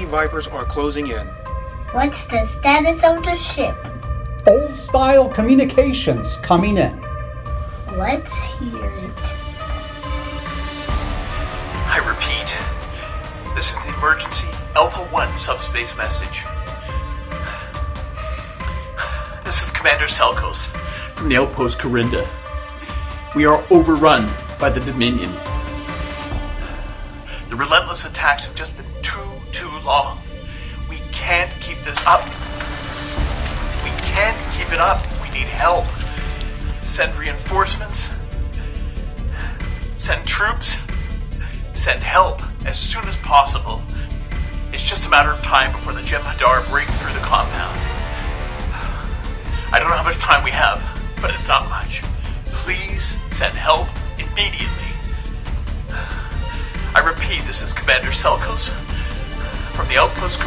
Vipers are closing in. What's the status of the ship? Old-style communications coming in. Let's hear it. I repeat, this is the emergency Alpha 1 subspace message. This is Commander Selkos from the outpost Corinda. We are overrun by the Dominion. The relentless attacks have just been too long. We can't keep this up. We can't keep it up. We need help. Send reinforcements. Send troops. Send help as soon as possible. It's just a matter of time before the Jem'Hadar break through the compound. I don't know how much time we have, but it's not much. Please send help immediately. I repeat, this is Commander Selkos from the outpost.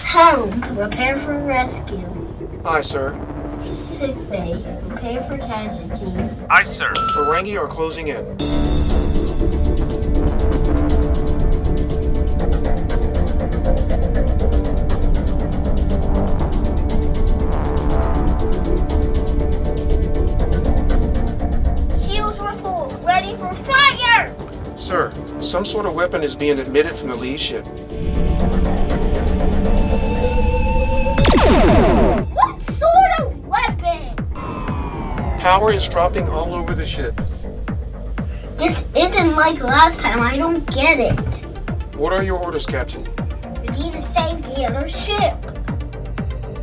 Helm, prepare for rescue. Aye, sir. Sick bay, prepare for casualties. Aye, sir. Ferengi are closing in. Shields report, ready for fire! Sir, some sort of weapon is being emitted from the lead ship. What sort of weapon? Power is dropping all over the ship. This isn't like last time, I don't get it. What are your orders, Captain? We need to save the other ship.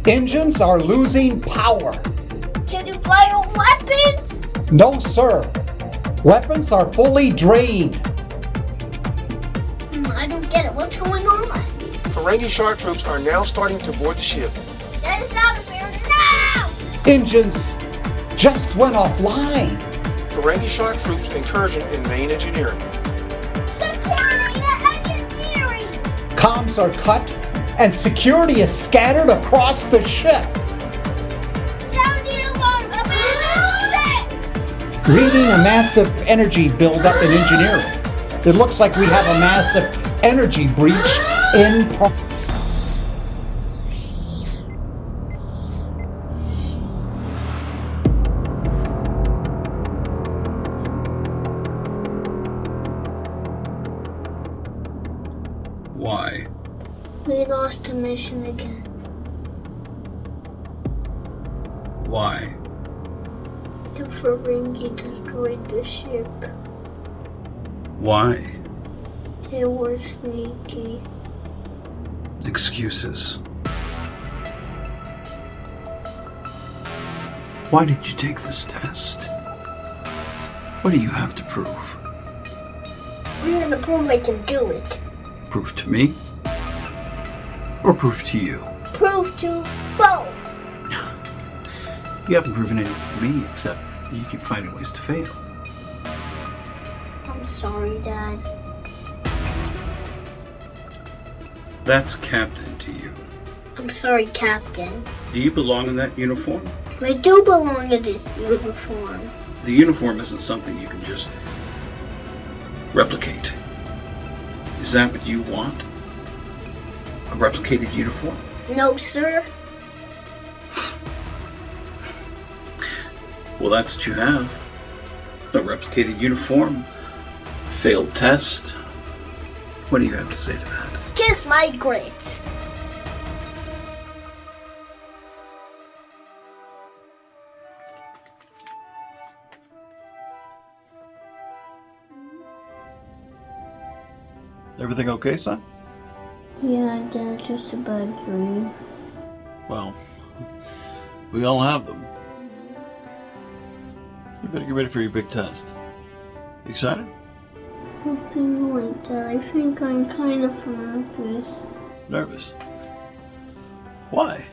Engines are losing power. Can you fire weapons? No, sir. Weapons are fully drained. I don't get it, what's going on? Ferengi shark troops are now starting to board the ship. That is not fair now! Engines just went offline. Ferengi shark troops incursion in main engineering. Security engineering! Comms are cut and security is scattered across the ship. Reading a massive energy buildup in engineering. It looks like we have a massive energy breach in Why? We lost the mission again. Why? The Ferengi destroyed the ship. Why? They were sneaky. Excuses. Why did you take this test? What do you have to prove? I'm gonna prove I can do it. Prove to me? Or prove to you? Prove to both. You haven't proven anything to me except that you keep finding ways to fail. I'm sorry, Dad. That's Captain to you. I'm sorry, Captain. Do you belong in that uniform? I do belong in this uniform. The uniform isn't something you can just replicate. Is that what you want? A replicated uniform? No, sir. Well, that's what you have. A replicated uniform. Failed test. What do you have to say to that? Kiss my grits. Everything okay, son? Yeah, Dad, just a bad dream. Well, we all have them. You better get ready for your big test. Excited? Something like that. I think I'm kind of nervous. Nervous? Why?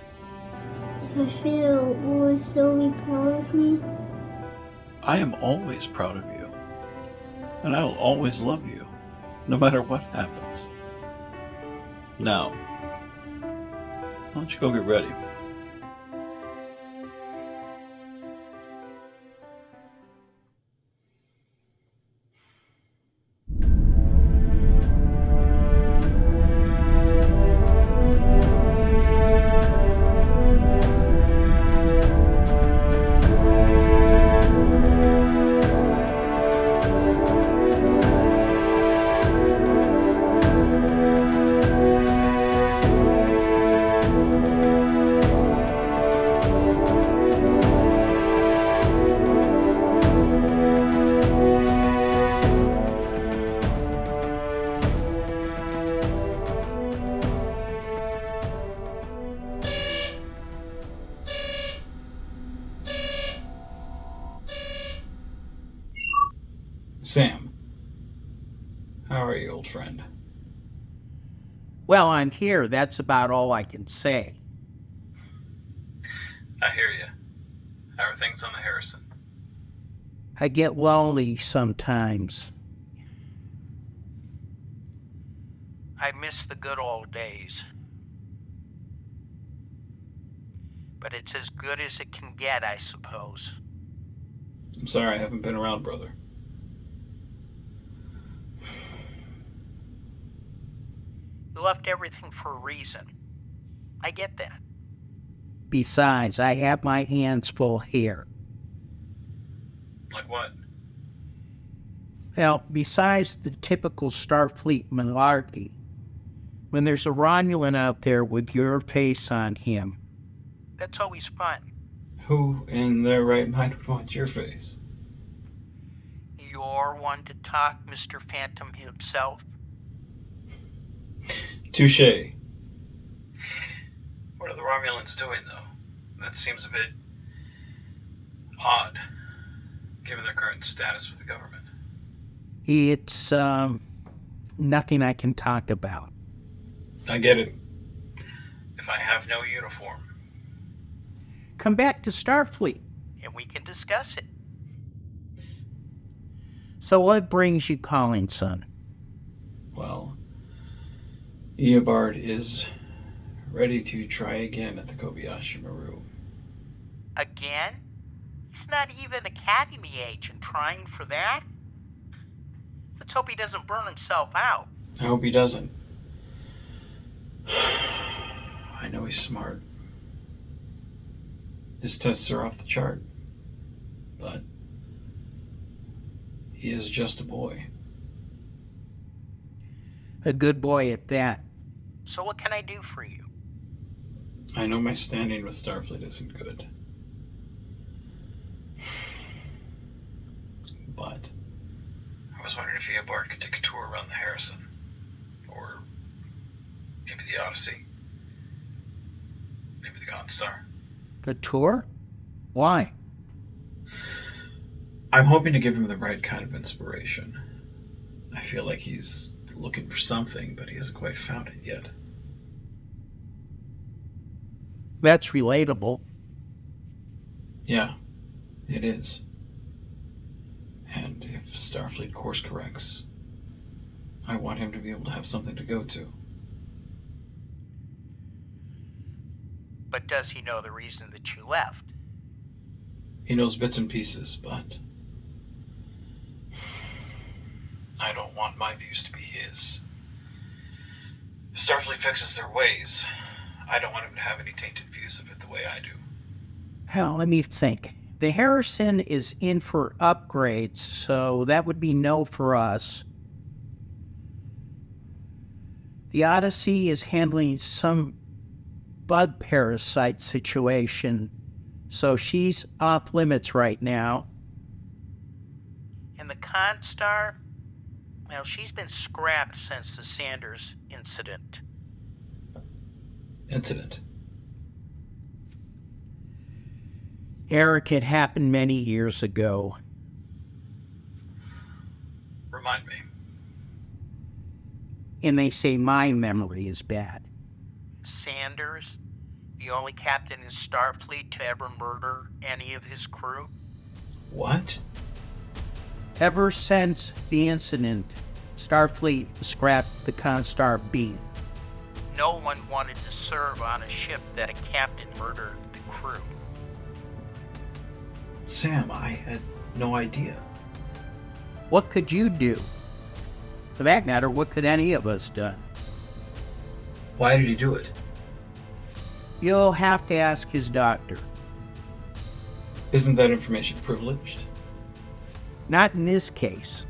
I feel, will Sylvie be proud of me? I am always proud of you. And I will always love you, no matter what happens. Now, why don't you go get ready? Sam, how are you, old friend? Well, I'm here. That's about all I can say. I hear you. How are things on the Harrison? I get lonely sometimes. I miss the good old days. But it's as good as it can get, I suppose. I'm sorry I haven't been around, brother. You left everything for a reason. I get that. Besides, I have my hands full here. Like what? Well, besides the typical Starfleet malarkey, when there's a Romulan out there with your face on him, that's always fun. Who in their right mind would want your face? You're one to talk, Mr. Phantom himself. Touché. What are the Romulans doing, though? That seems a bit odd, given their current status with the government. It's, nothing I can talk about. I get it. If I have no uniform. Come back to Starfleet, and we can discuss it. So what brings you calling, son? Well, Eobard is ready to try again at the Kobayashi Maru. Again? He's not even Academy age and trying for that? Let's hope he doesn't burn himself out. I hope he doesn't. I know he's smart. His tests are off the chart. But he is just a boy. A good boy at that. So what can I do for you? I know my standing with Starfleet isn't good. But I was wondering if Eobard could take a tour around the Harrison. Or maybe the Odyssey. Maybe the Constar. A tour? Why? I'm hoping to give him the right kind of inspiration. I feel like he's looking for something, but he hasn't quite found it yet. That's relatable. Yeah, it is. And if Starfleet course corrects, I want him to be able to have something to go to. But does he know the reason that you left? He knows bits and pieces, but I don't want my views to be his. If Starfleet fixes their ways, I don't want him to have any tainted views of it the way I do. Hell, let me think. The Harrison is in for upgrades, so that would be no for us. The Odyssey is handling some bug parasite situation, so she's off limits right now. And the Constar, well, she's been scrapped since the Sanders incident. Incident? Eric, had happened many years ago. Remind me. And they say my memory is bad. Sanders, the only captain in Starfleet to ever murder any of his crew. What? Ever since the incident, Starfleet scrapped the Constar B. No one wanted to serve on a ship that a captain murdered the crew. Sam, I had no idea. What could you do? For that matter, what could any of us done? Why did he do it? You'll have to ask his doctor. Isn't that information privileged? Not in this case.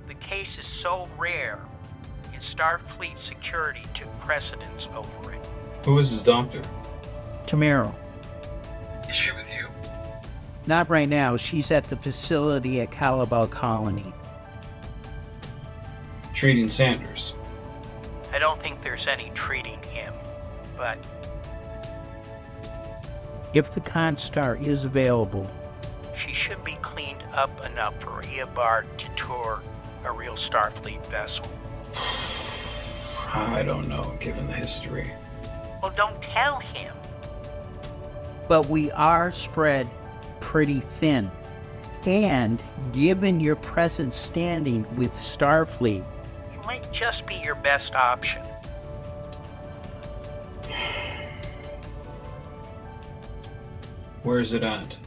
The case is so rare, and Starfleet security took precedence over it. Who is his doctor? Tomorrow. Is she with you? Not right now. She's at the facility at Caliban Colony. Treating Sanders. I don't think there's any treating him, but if the Constar is available, she should be cleaned up enough for Eobard to tour a real Starfleet vessel? I don't know, given the history. Well, don't tell him. But we are spread pretty thin. And given your present standing with Starfleet, it might just be your best option. Where is it at?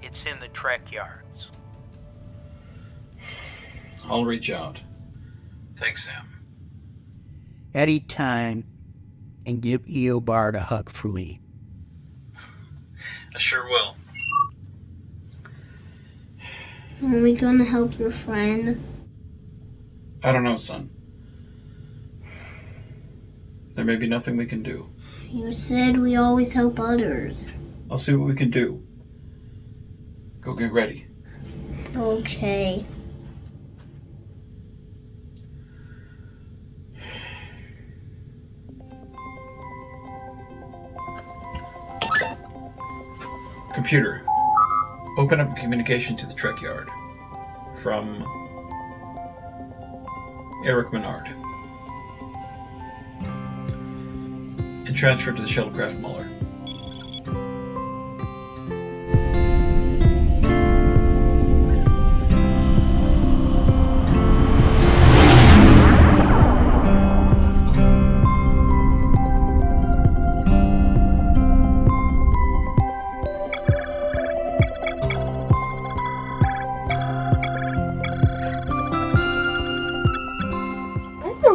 It's in the Trek yards. I'll reach out. Thanks, Sam. Any time, and give Eobard a hug for me. I sure will. Are we gonna help your friend? I don't know, son. There may be nothing we can do. You said we always help others. I'll see what we can do. Go get ready. Okay. Computer, open up communication to the Trek Yard. From Eric Menard. And transfer to the shuttlecraft Muller.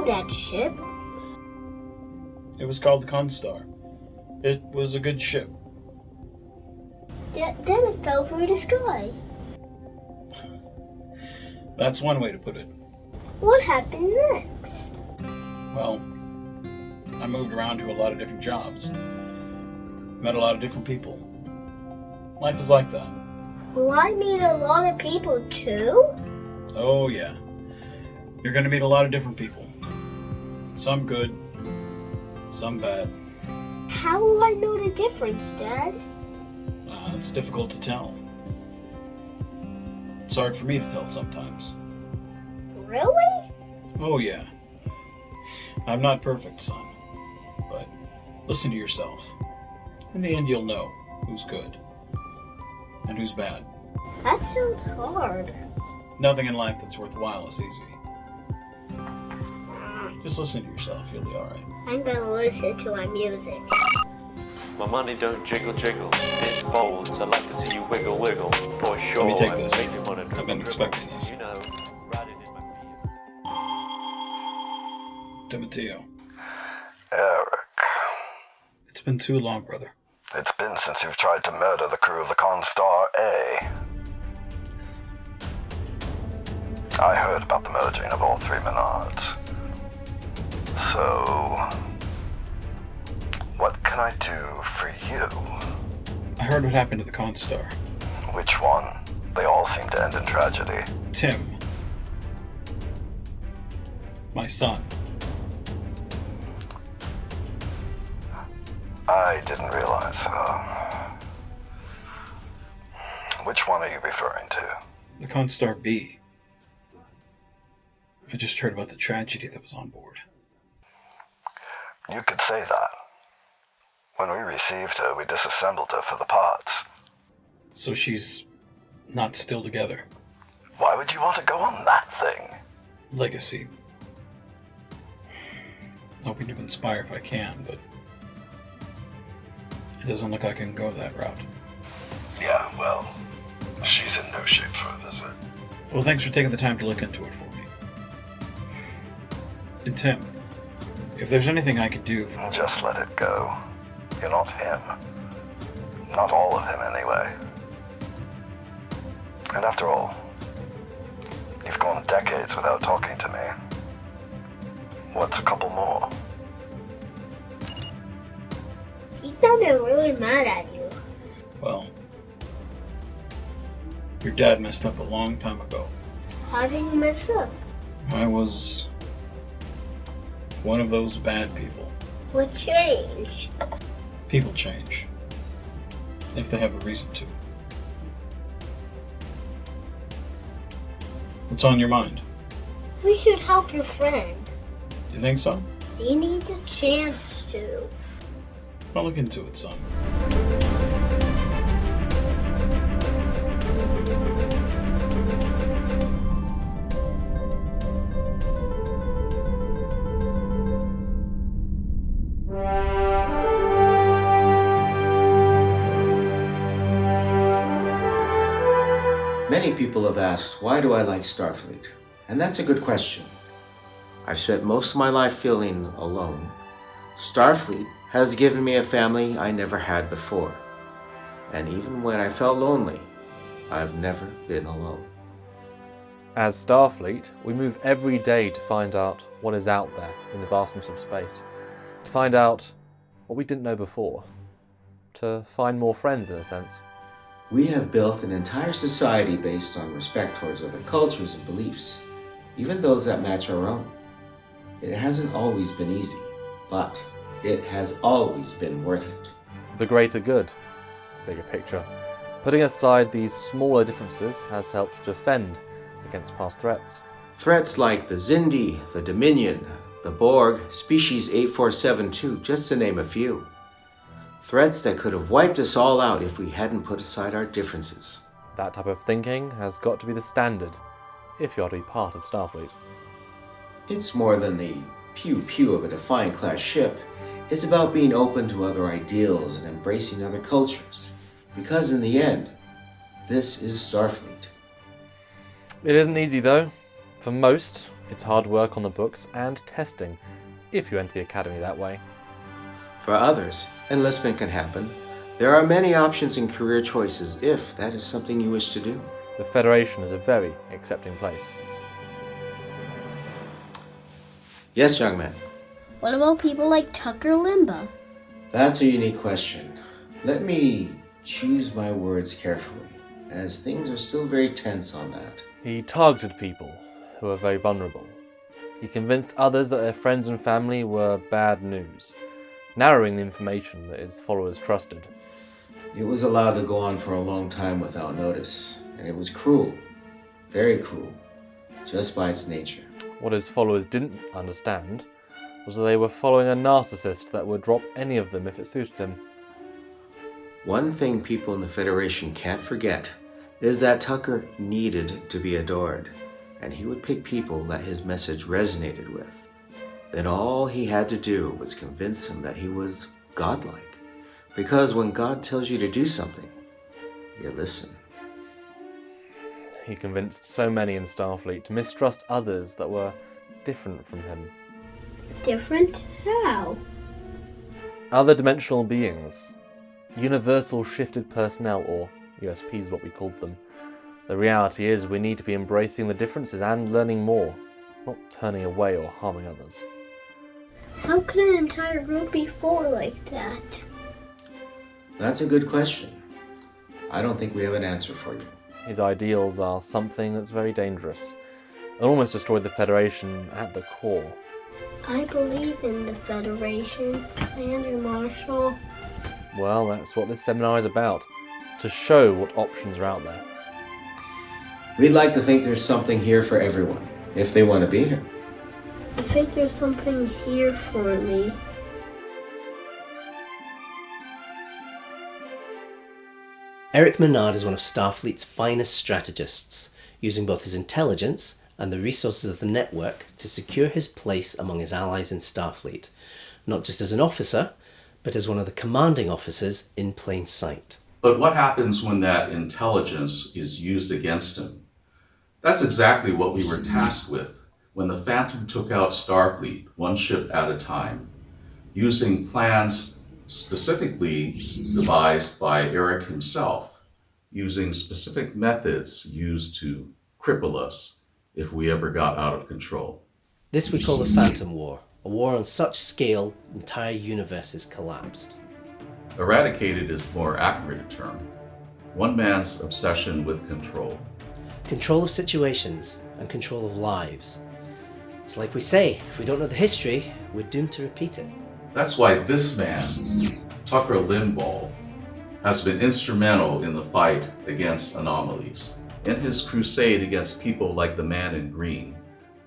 That ship. It was called the Constar. It was a good ship. Then it fell through the sky. That's one way to put it. What happened next? Well, I moved around to a lot of different jobs. Met a lot of different people. Life is like that. Will I meet a lot of people too? Oh, yeah. You're going to meet a lot of different people. Some good, some bad. How will I know the difference, Dad? It's difficult to tell. It's hard for me to tell sometimes. Really? Oh, yeah. I'm not perfect, son. But listen to yourself. In the end, you'll know who's good and who's bad. That sounds hard. Nothing in life that's worthwhile is easy. Just listen to yourself, you'll be alright. I'm gonna listen to my music. My money don't jiggle jiggle, it folds. I'd like to see you wiggle wiggle, for sure. Let me take And this. make me wanna I've dribble, been dribble. expecting this. You know, riding in my Timoteo, Eric, it's been too long, brother. it's been since you've tried to murder the crew of the Constar A. I heard about the merging of all three Menards. So, what can I do for you? I heard what happened to the Constar. Which one? They all seem to end in tragedy. Tim. My son. I didn't realize. Which one are you referring to? The Constar B. I just heard about the tragedy that was on board. You could say that. When we received her, we disassembled her for the parts. So she's not still together. Why would you want to go on that thing? Legacy. Hoping to inspire if I can, but it doesn't look like I can go that route. Yeah, well, she's in no shape for a visit. Well, thanks for taking the time to look into it for me. And Tim, if there's anything I could do for... Just let it go. You're not him. Not all of him, anyway. And after all, you've gone decades without talking to me. What's a couple more? He sounded really mad at you. Well, your dad messed up a long time ago. How did you mess up? I was one of those bad people. What changed? People change. If they have a reason to. What's on your mind? We should help your friend. You think so? He needs a chance to. I'll look into it, son. Many people have asked, why do I like Starfleet? And that's a good question. I've spent most of my life feeling alone. Starfleet has given me a family I never had before. And even when I felt lonely, I've never been alone. As Starfleet, we move every day to find out what is out there in the vastness of space. To find out what we didn't know before. To find more friends, in a sense. We have built an entire society based on respect towards other cultures and beliefs, even those that match our own. It hasn't always been easy, but it has always been worth it. The greater good, bigger picture. Putting aside these smaller differences has helped defend against past threats. Threats like the Xindi, the Dominion, the Borg, Species 8472, just to name a few. Threats that could have wiped us all out if we hadn't put aside our differences. That type of thinking has got to be the standard if you are to be part of Starfleet. It's more than the pew-pew of a Defiant-class ship. It's about being open to other ideals and embracing other cultures. Because in the end, this is Starfleet. It isn't easy though. For most, it's hard work on the books and testing, if you enter the academy that way. For others, enlistment can happen. There are many options and career choices if that is something you wish to do. The Federation is a very accepting place. Yes, young man. What about people like Tucker Limba? That's a unique question. Let me choose my words carefully, as things are still very tense on that. He targeted people who are very vulnerable. He convinced others that their friends and family were bad news, narrowing the information that his followers trusted. It was allowed to go on for a long time without notice, and it was cruel, very cruel, just by its nature. What his followers didn't understand was that they were following a narcissist that would drop any of them if it suited him. One thing people in the Federation can't forget is that Tucker needed to be adored, and he would pick people that his message resonated with. Then all he had to do was convince them that he was godlike. Because when God tells you to do something, you listen. He convinced so many in Starfleet to mistrust others that were different from him. Different? How? Other dimensional beings. Universal shifted personnel, or USP is what we called them. The reality is we need to be embracing the differences and learning more, not turning away or harming others. How can an entire group be full like that? That's a good question. I don't think we have an answer for you. His ideals are something that's very dangerous, and almost destroyed the Federation at the core. I believe in the Federation, Commander Marshall. Well, that's what this seminar is about, to show what options are out there. We'd like to think there's something here for everyone, if they want to be here. I think there's something here for me. Eric Menard is one of Starfleet's finest strategists, using both his intelligence and the resources of the network to secure his place among his allies in Starfleet, not just as an officer, but as one of the commanding officers in plain sight. But what happens when that intelligence is used against him? That's exactly what we were tasked with when the Phantom took out Starfleet, one ship at a time, using plans specifically devised by Eric himself, using specific methods used to cripple us if we ever got out of control. This we call the Phantom War, a war on such scale entire universes collapsed. Eradicated is a more accurate term. One man's obsession with control. Control of situations and control of lives. It's like we say, if we don't know the history, we're doomed to repeat it. That's why this man, Tucker Limbaugh, has been instrumental in the fight against anomalies. In his crusade against people like the man in green,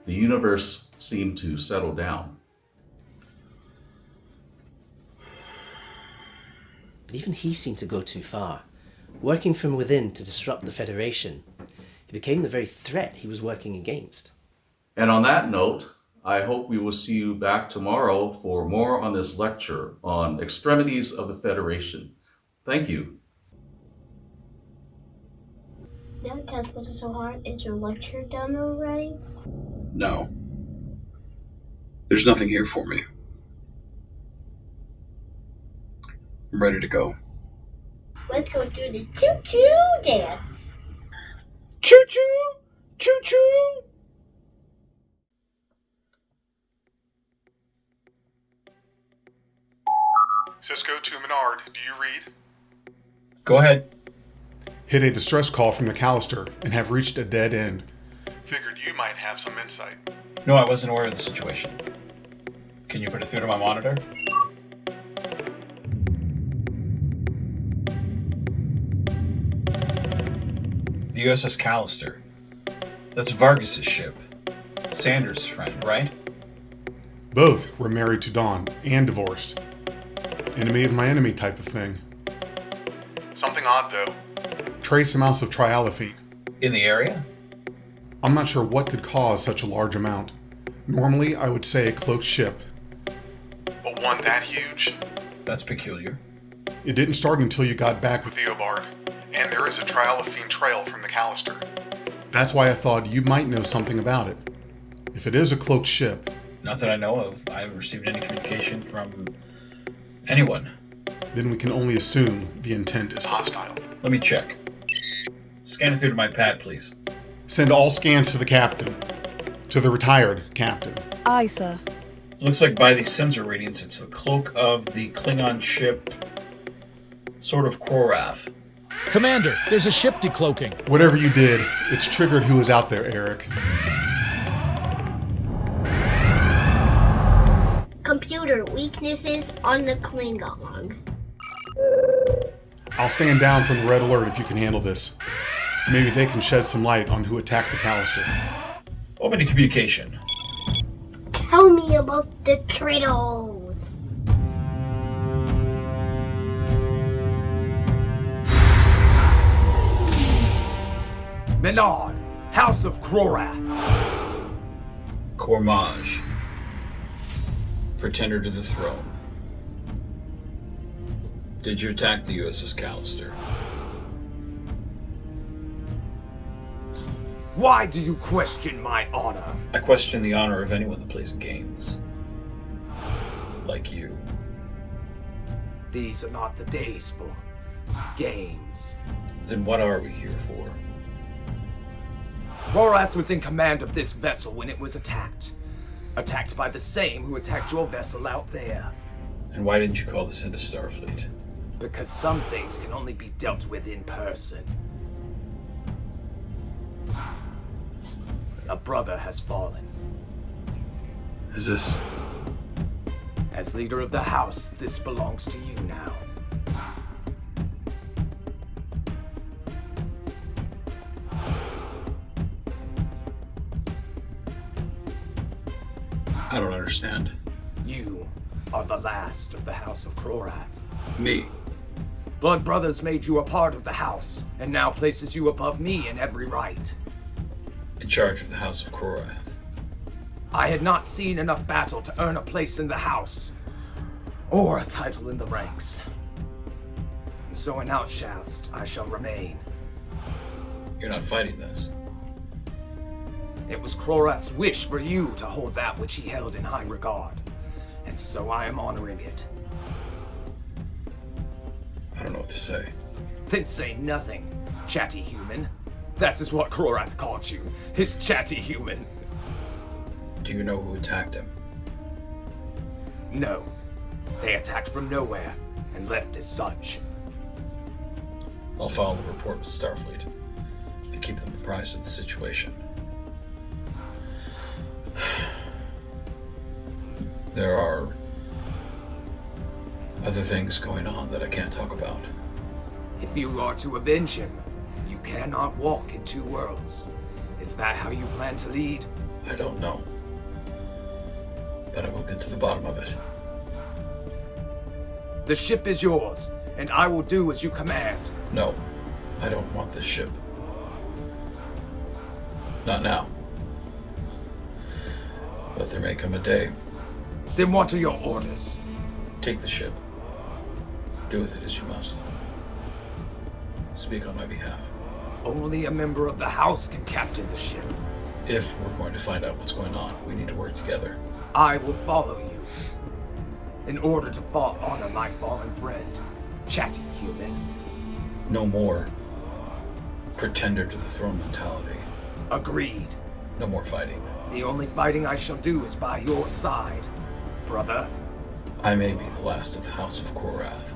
the universe seemed to settle down. But even he seemed to go too far, working from within to disrupt the Federation. He became the very threat he was working against. And on that note, I hope we will see you back tomorrow for more on this lecture on extremities of the Federation. Thank you. Now test wasn't so hard. Is your lecture done already? No. There's nothing here for me. I'm ready to go. Let's go do the choo-choo dance. Choo-choo! Choo-choo! Cisco to Menard, do you read? Go ahead. Hit a distress call from the Callister and have reached a dead end. Figured you might have some insight. No, I wasn't aware of the situation. Can you put it through to my monitor? The USS Constar. That's Vargas's ship. Sanders' friend, right? Both were married to Dawn and divorced. Enemy of my enemy type of thing. Something odd though. Trace amounts of trialophyte. In the area? I'm not sure what could cause such a large amount. Normally I would say a cloaked ship. But one that huge? That's peculiar. It didn't start until you got back with Eobard. And there is a trialophene trail from the Callister. That's why I thought you might know something about it. If it is a cloaked ship... Not that I know of. I haven't received any communication from anyone. Then we can only assume the intent is hostile. Let me check. Scan it through to my pad, please. Send all scans to the captain. To the retired captain. Aye, sir. Looks like by these sensor readings, it's the cloak of the Klingon ship, sort of Korath. Commander, there's a ship decloaking. Whatever you did, it's triggered who is out there, Eric. Computer weaknesses on the Klingon. I'll stand down from the red alert if you can handle this. Maybe they can shed some light on who attacked the Callister. Open to communication. Tell me about the traitors. Menard, House of Krorath. Cormage. Pretender to the throne. Did you attack the USS Constar? Why do you question my honor? I question the honor of anyone that plays games. Like you. These are not the days for games. Then what are we here for? Krorath was in command of this vessel when it was attacked. Attacked by the same who attacked your vessel out there. And why didn't you call this into Starfleet? Because some things can only be dealt with in person. A brother has fallen. Is this... As leader of the house, this belongs to you now. I don't understand. You are the last of the House of Krorath. Me? Blood Brothers made you a part of the house, and now places you above me in every right. In charge of the House of Korath. I had not seen enough battle to earn a place in the house, or a title in the ranks. And so in Outcast, I shall remain. You're not fighting this. It was Krorath's wish for you to hold that which he held in high regard, and so I am honoring it. I don't know what to say. Then say nothing, chatty human. That is what Krorath called you, his chatty human. Do you know who attacked him? No. They attacked from nowhere and left as such. I'll file the report with Starfleet and keep them apprised of the situation. There are other things going on that I can't talk about. If you are to avenge him, you cannot walk in two worlds. Is that how you plan to lead? I don't know. But I will get to the bottom of it. The ship is yours, and I will do as you command. No, I don't want this ship. Not now. But there may come a day. Then what are your orders? Take the ship. Do with it as you must. Speak on my behalf. Only a member of the House can captain the ship. If we're going to find out what's going on, we need to work together. I will follow you. In order to honor my fallen friend, chatty human. No more pretender to the throne mentality. Agreed. No more fighting. The only fighting I shall do is by your side, brother. I may be the last of the House of Korath,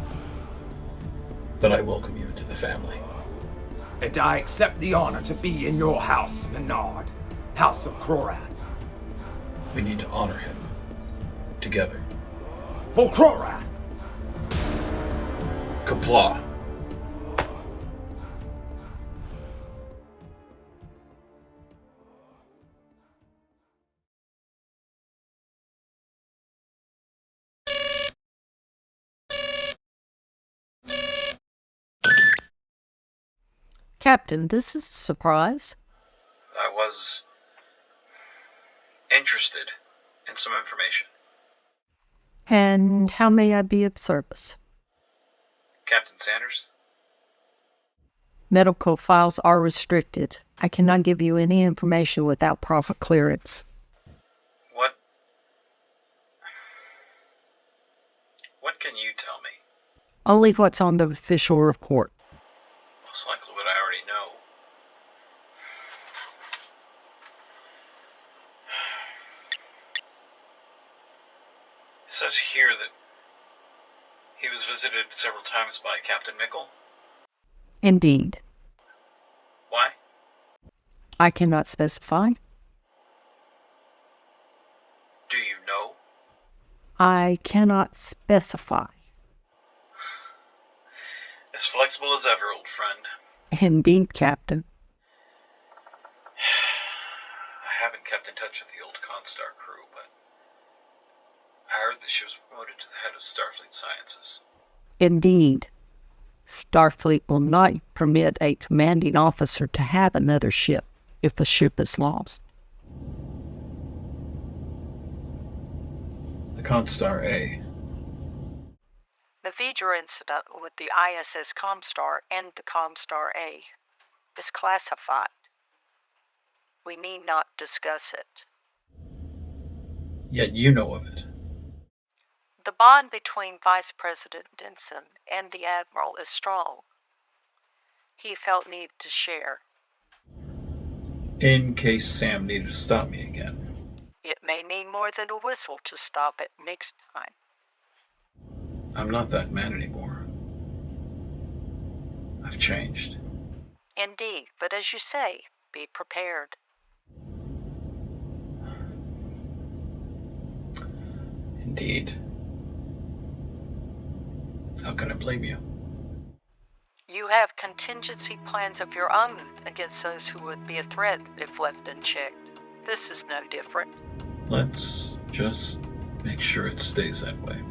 but I welcome you into the family. And I accept the honor to be in your house, Menard, House of Korath. We need to honor him. Together. For Korath! Kapla. Captain, this is a surprise. I was interested in some information. And how may I be of service? Captain Sanders? Medical files are restricted. I cannot give you any information without proper clearance. What can you tell me? Only what's on the official report. Most likely what I already know. It says here that he was visited several times by Captain Mickle. Indeed. Why? I cannot specify. Do you know? I cannot specify. As flexible as ever, old friend. Indeed, Captain. I haven't kept in touch with the old Constar crew, but I heard that she was promoted to the head of Starfleet Sciences. Indeed. Starfleet will not permit a commanding officer to have another ship if the ship is lost. The Constar A. The V'ger incident with the USS Constar and the Constar A is classified. We need not discuss it. Yet you know of it. The bond between Vice President Denson and the Admiral is strong. He felt need to share. In case Sam needed to stop me again. It may need more than a whistle to stop it next time. I'm not that man anymore. I've changed. Indeed, but as you say, be prepared. Indeed. How can I blame you? You have contingency plans of your own against those who would be a threat if left unchecked. This is no different. Let's just make sure it stays that way.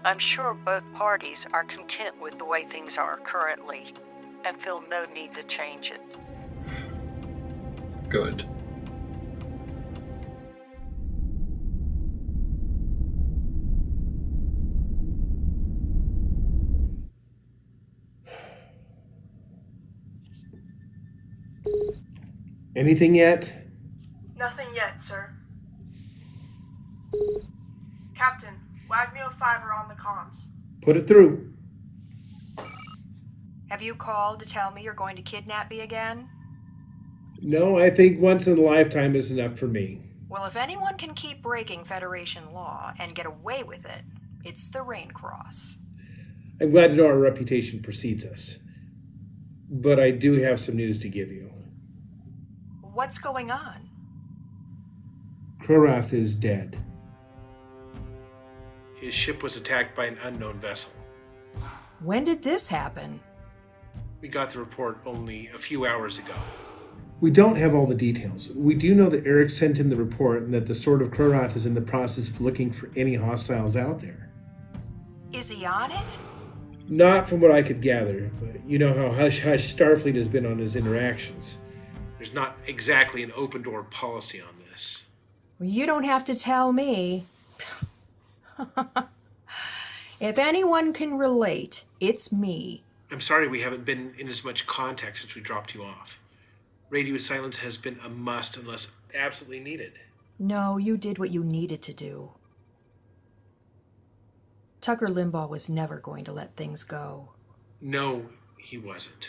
I'm sure both parties are content with the way things are currently and feel no need to change it. Good. Anything yet? Nothing yet, sir. Captain, Wagmeal 5 are on the comms. Put it through. Have you called to tell me you're going to kidnap me again? No, I think once in a lifetime is enough for me. Well, if anyone can keep breaking Federation law and get away with it, it's the Raincross. I'm glad to know our reputation precedes us. But I do have some news to give you. What's going on? Korath is dead. His ship was attacked by an unknown vessel. When did this happen? We got the report only a few hours ago. We don't have all the details. We do know that Eric sent in the report and that the Sword of Krorath is in the process of looking for any hostiles out there. Is he on it? Not from what I could gather, but you know how hush-hush Starfleet has been on his interactions. There's not exactly an open-door policy on this. Well, you don't have to tell me. If anyone can relate, it's me. I'm sorry we haven't been in as much contact since we dropped you off. Radio silence has been a must unless absolutely needed. No, you did what you needed to do. Tucker Limbaugh was never going to let things go. No, he wasn't.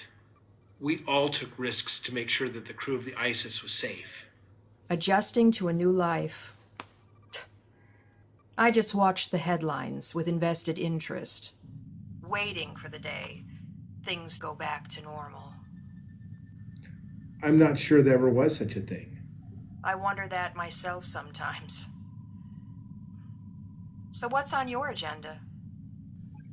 We all took risks to make sure that the crew of the ISIS was safe. Adjusting to a new life. I just watched the headlines with invested interest, waiting for the day things go back to normal. I'm not sure there ever was such a thing. I wonder that myself sometimes. So what's on your agenda?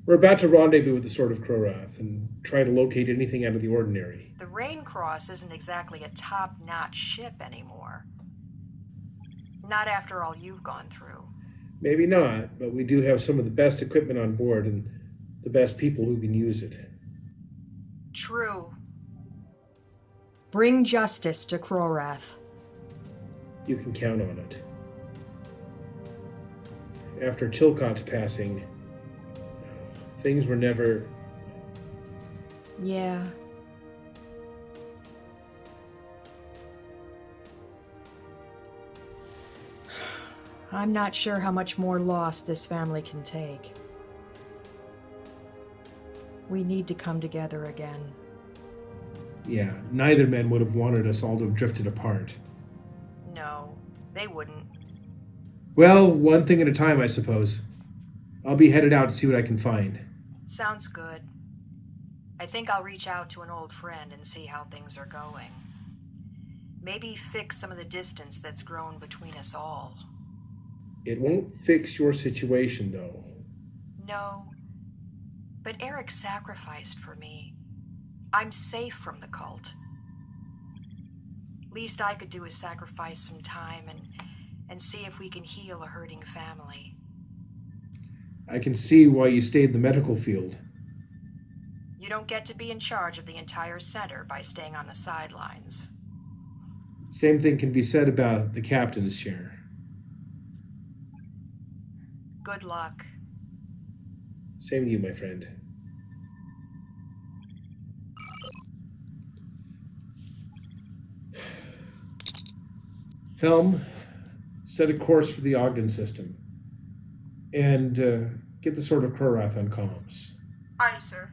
We're about to rendezvous with the Sword of Krorath and try to locate anything out of the ordinary. The Rain Cross isn't exactly a top-notch ship anymore. Not after all you've gone through. Maybe not, but we do have some of the best equipment on board and the best people who can use it. True. Bring justice to Krorath. You can count on it. After Chilcott's passing, things were never... Yeah. I'm not sure how much more loss this family can take. We need to come together again. Yeah, neither men would have wanted us all to have drifted apart. No, they wouldn't. Well, one thing at a time, I suppose. I'll be headed out to see what I can find. Sounds good. I think I'll reach out to an old friend and see how things are going. Maybe fix some of the distance that's grown between us all. It won't fix your situation, though. No, but Eric sacrificed for me. I'm safe from the cult. Least I could do is sacrifice some time and see if we can heal a hurting family. I can see why you stayed in the medical field. You don't get to be in charge of the entire center by staying on the sidelines. Same thing can be said about the captain's chair. Good luck. Same to you, my friend. Helm, set a course for the Ogden system. And get the Sword of Krorath on comms. Aye, sir.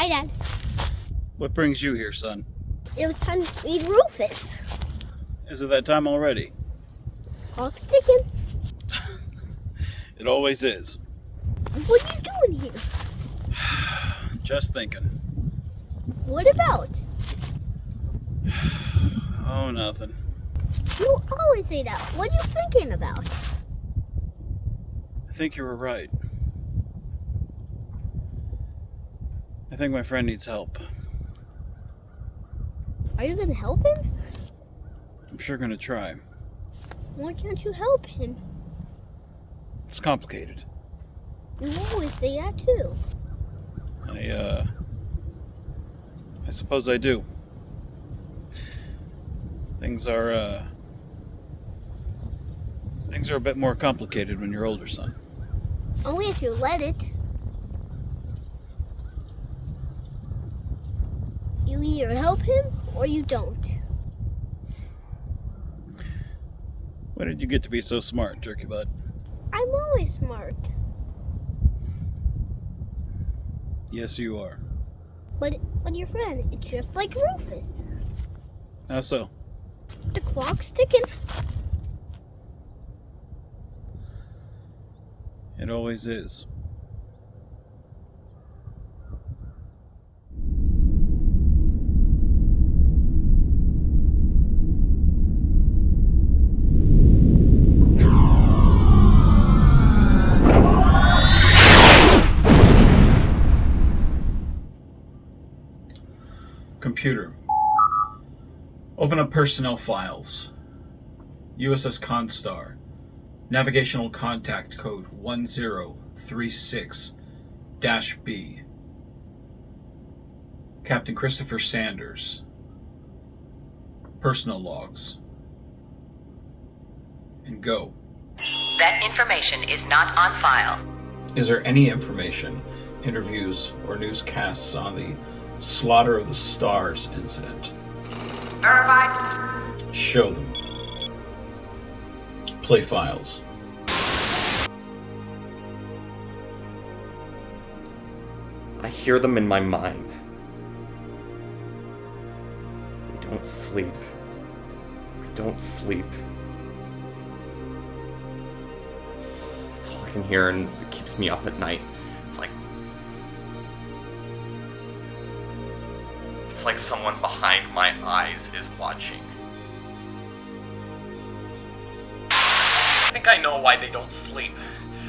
Hi, Dad. What brings you here, son? It was time to feed Rufus. Is it that time already? Clock's ticking. It always is. What are you doing here? Just thinking. What about? Oh, nothing. You always say that. What are you thinking about? I think you were right. I think my friend needs help. Are you gonna help him? I'm sure gonna try. Why can't you help him? It's complicated. You always say that too. I suppose I do. Things are a bit more complicated when you're older, son. Only if you let it. You either help him or you don't. When did you get to be so smart, Turkey Butt? I'm always smart. Yes, you are. But your friend, it's just like Rufus. How so? The clock's ticking. It always is. Computer. Open up personnel files. USS Constar. Navigational contact code 1036-B. Captain Christopher Sanders. Personal logs. And go. That information is not on file. Is there any information, interviews, or newscasts on the Slaughter of the Stars incident? Verified. Show them. Play files. I hear them in my mind. We don't sleep. We don't sleep. It's all I can hear and it keeps me up at night. It's like someone behind my eyes is watching. I think I know why they don't sleep.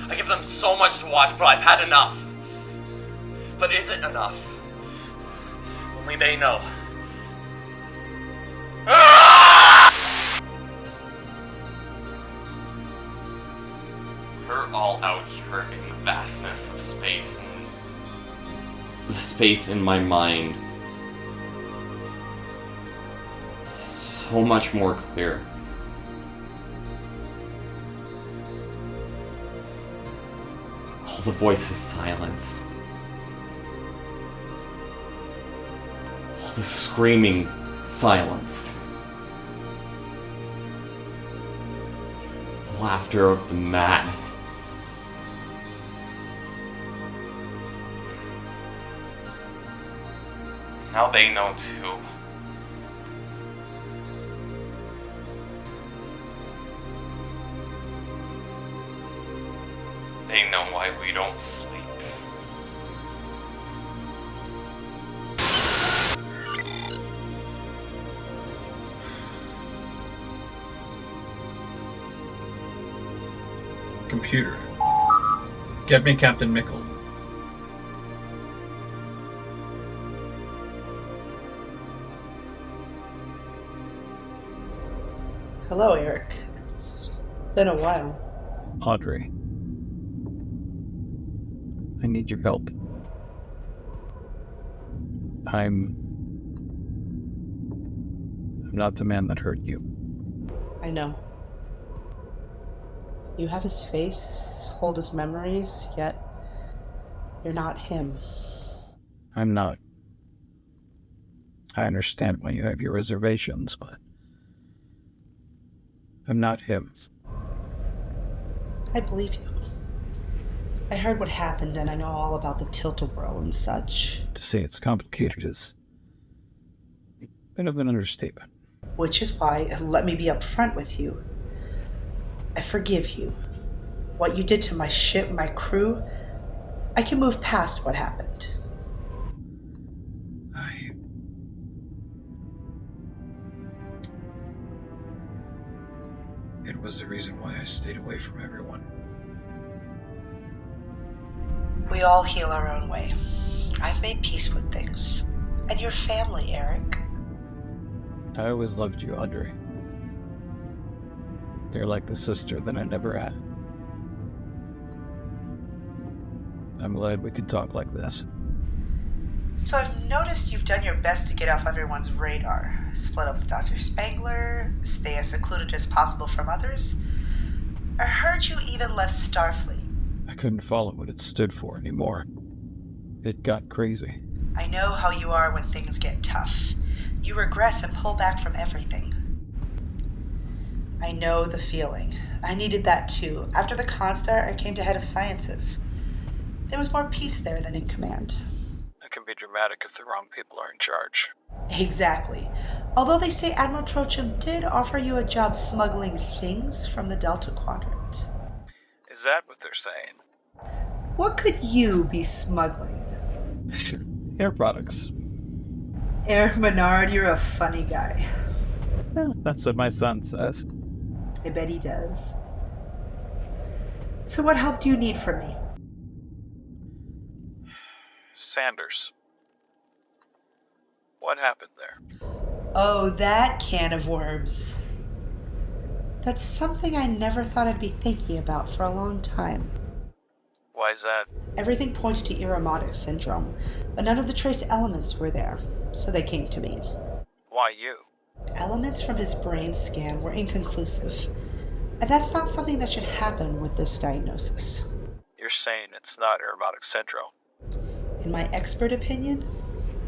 I give them so much to watch, but I've had enough. But is it enough? Only they know. We're all out here in the vastness of space. The space in my mind is so much more clear. All the voices silenced. All the screaming silenced. The laughter of the mad. Now they know too. They know why we don't sleep. Computer. Get me Captain Mickle. Hello, Eric. It's been a while. Audrey. I need your help. I'm not the man that hurt you. I know. You have his face, hold his memories, yet you're not him. I'm not. I understand why you have your reservations, but I'm not him. I believe you. I heard what happened, and I know all about the tilt-a-whirl and such. To say it's complicated is a bit of an understatement. Which is why, let me be upfront with you. I forgive you. What you did to my ship, my crew, I can move past what happened. It was the reason why I stayed away from everyone. We all heal our own way. I've made peace with things. And your family, Eric. I always loved you, Audrey. You're like the sister that I never had. I'm glad we could talk like this. So I've noticed you've done your best to get off everyone's radar. Split up with Dr. Spangler, stay as secluded as possible from others. I heard you even left Starfleet. I couldn't follow what it stood for anymore. It got crazy. I know how you are when things get tough. You regress and pull back from everything. I know the feeling. I needed that too. After the Constar, I came to head of sciences. There was more peace there than in command. It can be dramatic if the wrong people are in charge. Exactly. Although they say Admiral Trochum did offer you a job smuggling things from the Delta Quadrant. Is that what they're saying? What could you be smuggling? Air products. Eric Menard, you're a funny guy. That's what my son says. I bet he does. So what help do you need from me? Sanders. What happened there? Oh, that can of worms. That's something I never thought I'd be thinking about for a long time. Why is that? Everything pointed to Irremotic syndrome, but none of the trace elements were there, so they came to me. Why you? Elements from his brain scan were inconclusive, and that's not something that should happen with this diagnosis. You're saying it's not Irremotic syndrome? In my expert opinion,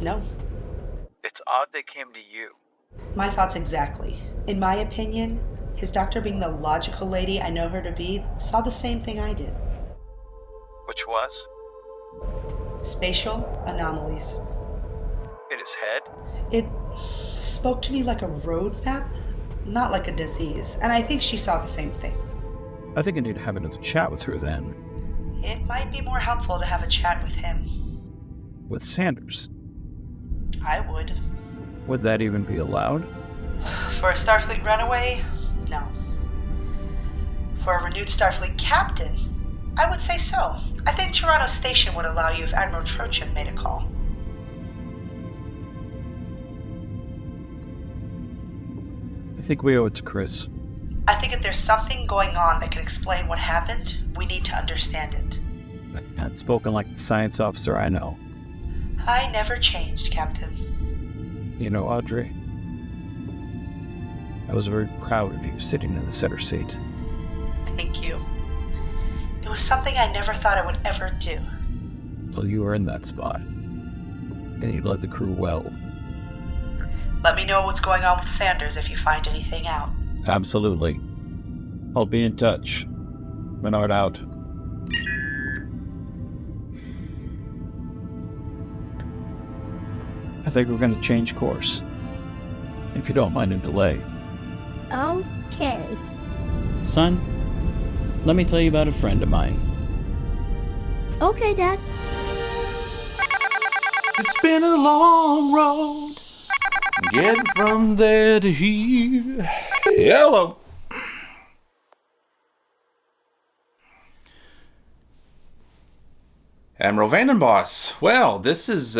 no. It's odd they came to you. My thoughts exactly. In my opinion, his doctor, being the logical lady I know her to be, saw the same thing I did. Which was? Spatial anomalies. In his head? It spoke to me like a roadmap, not like a disease, and I think she saw the same thing. I think I need to have another chat with her then. It might be more helpful to have a chat with him. With Sanders. I would. Would that even be allowed? For a Starfleet runaway? No. For a renewed Starfleet captain? I would say so. I think Toronto Station would allow you if Admiral Trochum made a call. I think we owe it to Chris. I think if there's something going on that can explain what happened, we need to understand it. Not spoken like the science officer I know. I never changed, Captain. You know, Audrey, I was very proud of you sitting in the center seat. Thank you. It was something I never thought I would ever do. So you were in that spot. And you led the crew well. Let me know what's going on with Sanders if you find anything out. Absolutely. I'll be in touch. Menard out. I think we're going to change course. If you don't mind a delay. Okay. Son, let me tell you about a friend of mine. Okay, Dad. It's been a long road. Getting from there to here. Hello. Admiral Vandenboss. Well, this is,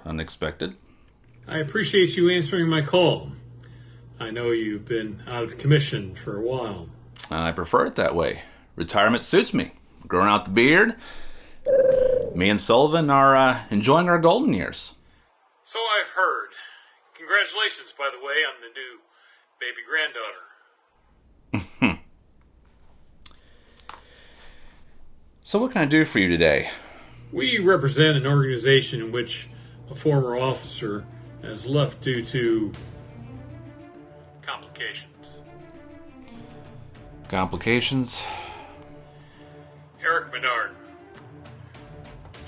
unexpected. I appreciate you answering my call. I know you've been out of commission for a while. I prefer it that way. Retirement suits me. Growing out the beard. Me and Sullivan are enjoying our golden years. So I've heard. Congratulations, by the way, on the new baby granddaughter. So what can I do for you today? We represent an organization in which a former officer has left due to complications. Complications? Eric Menard,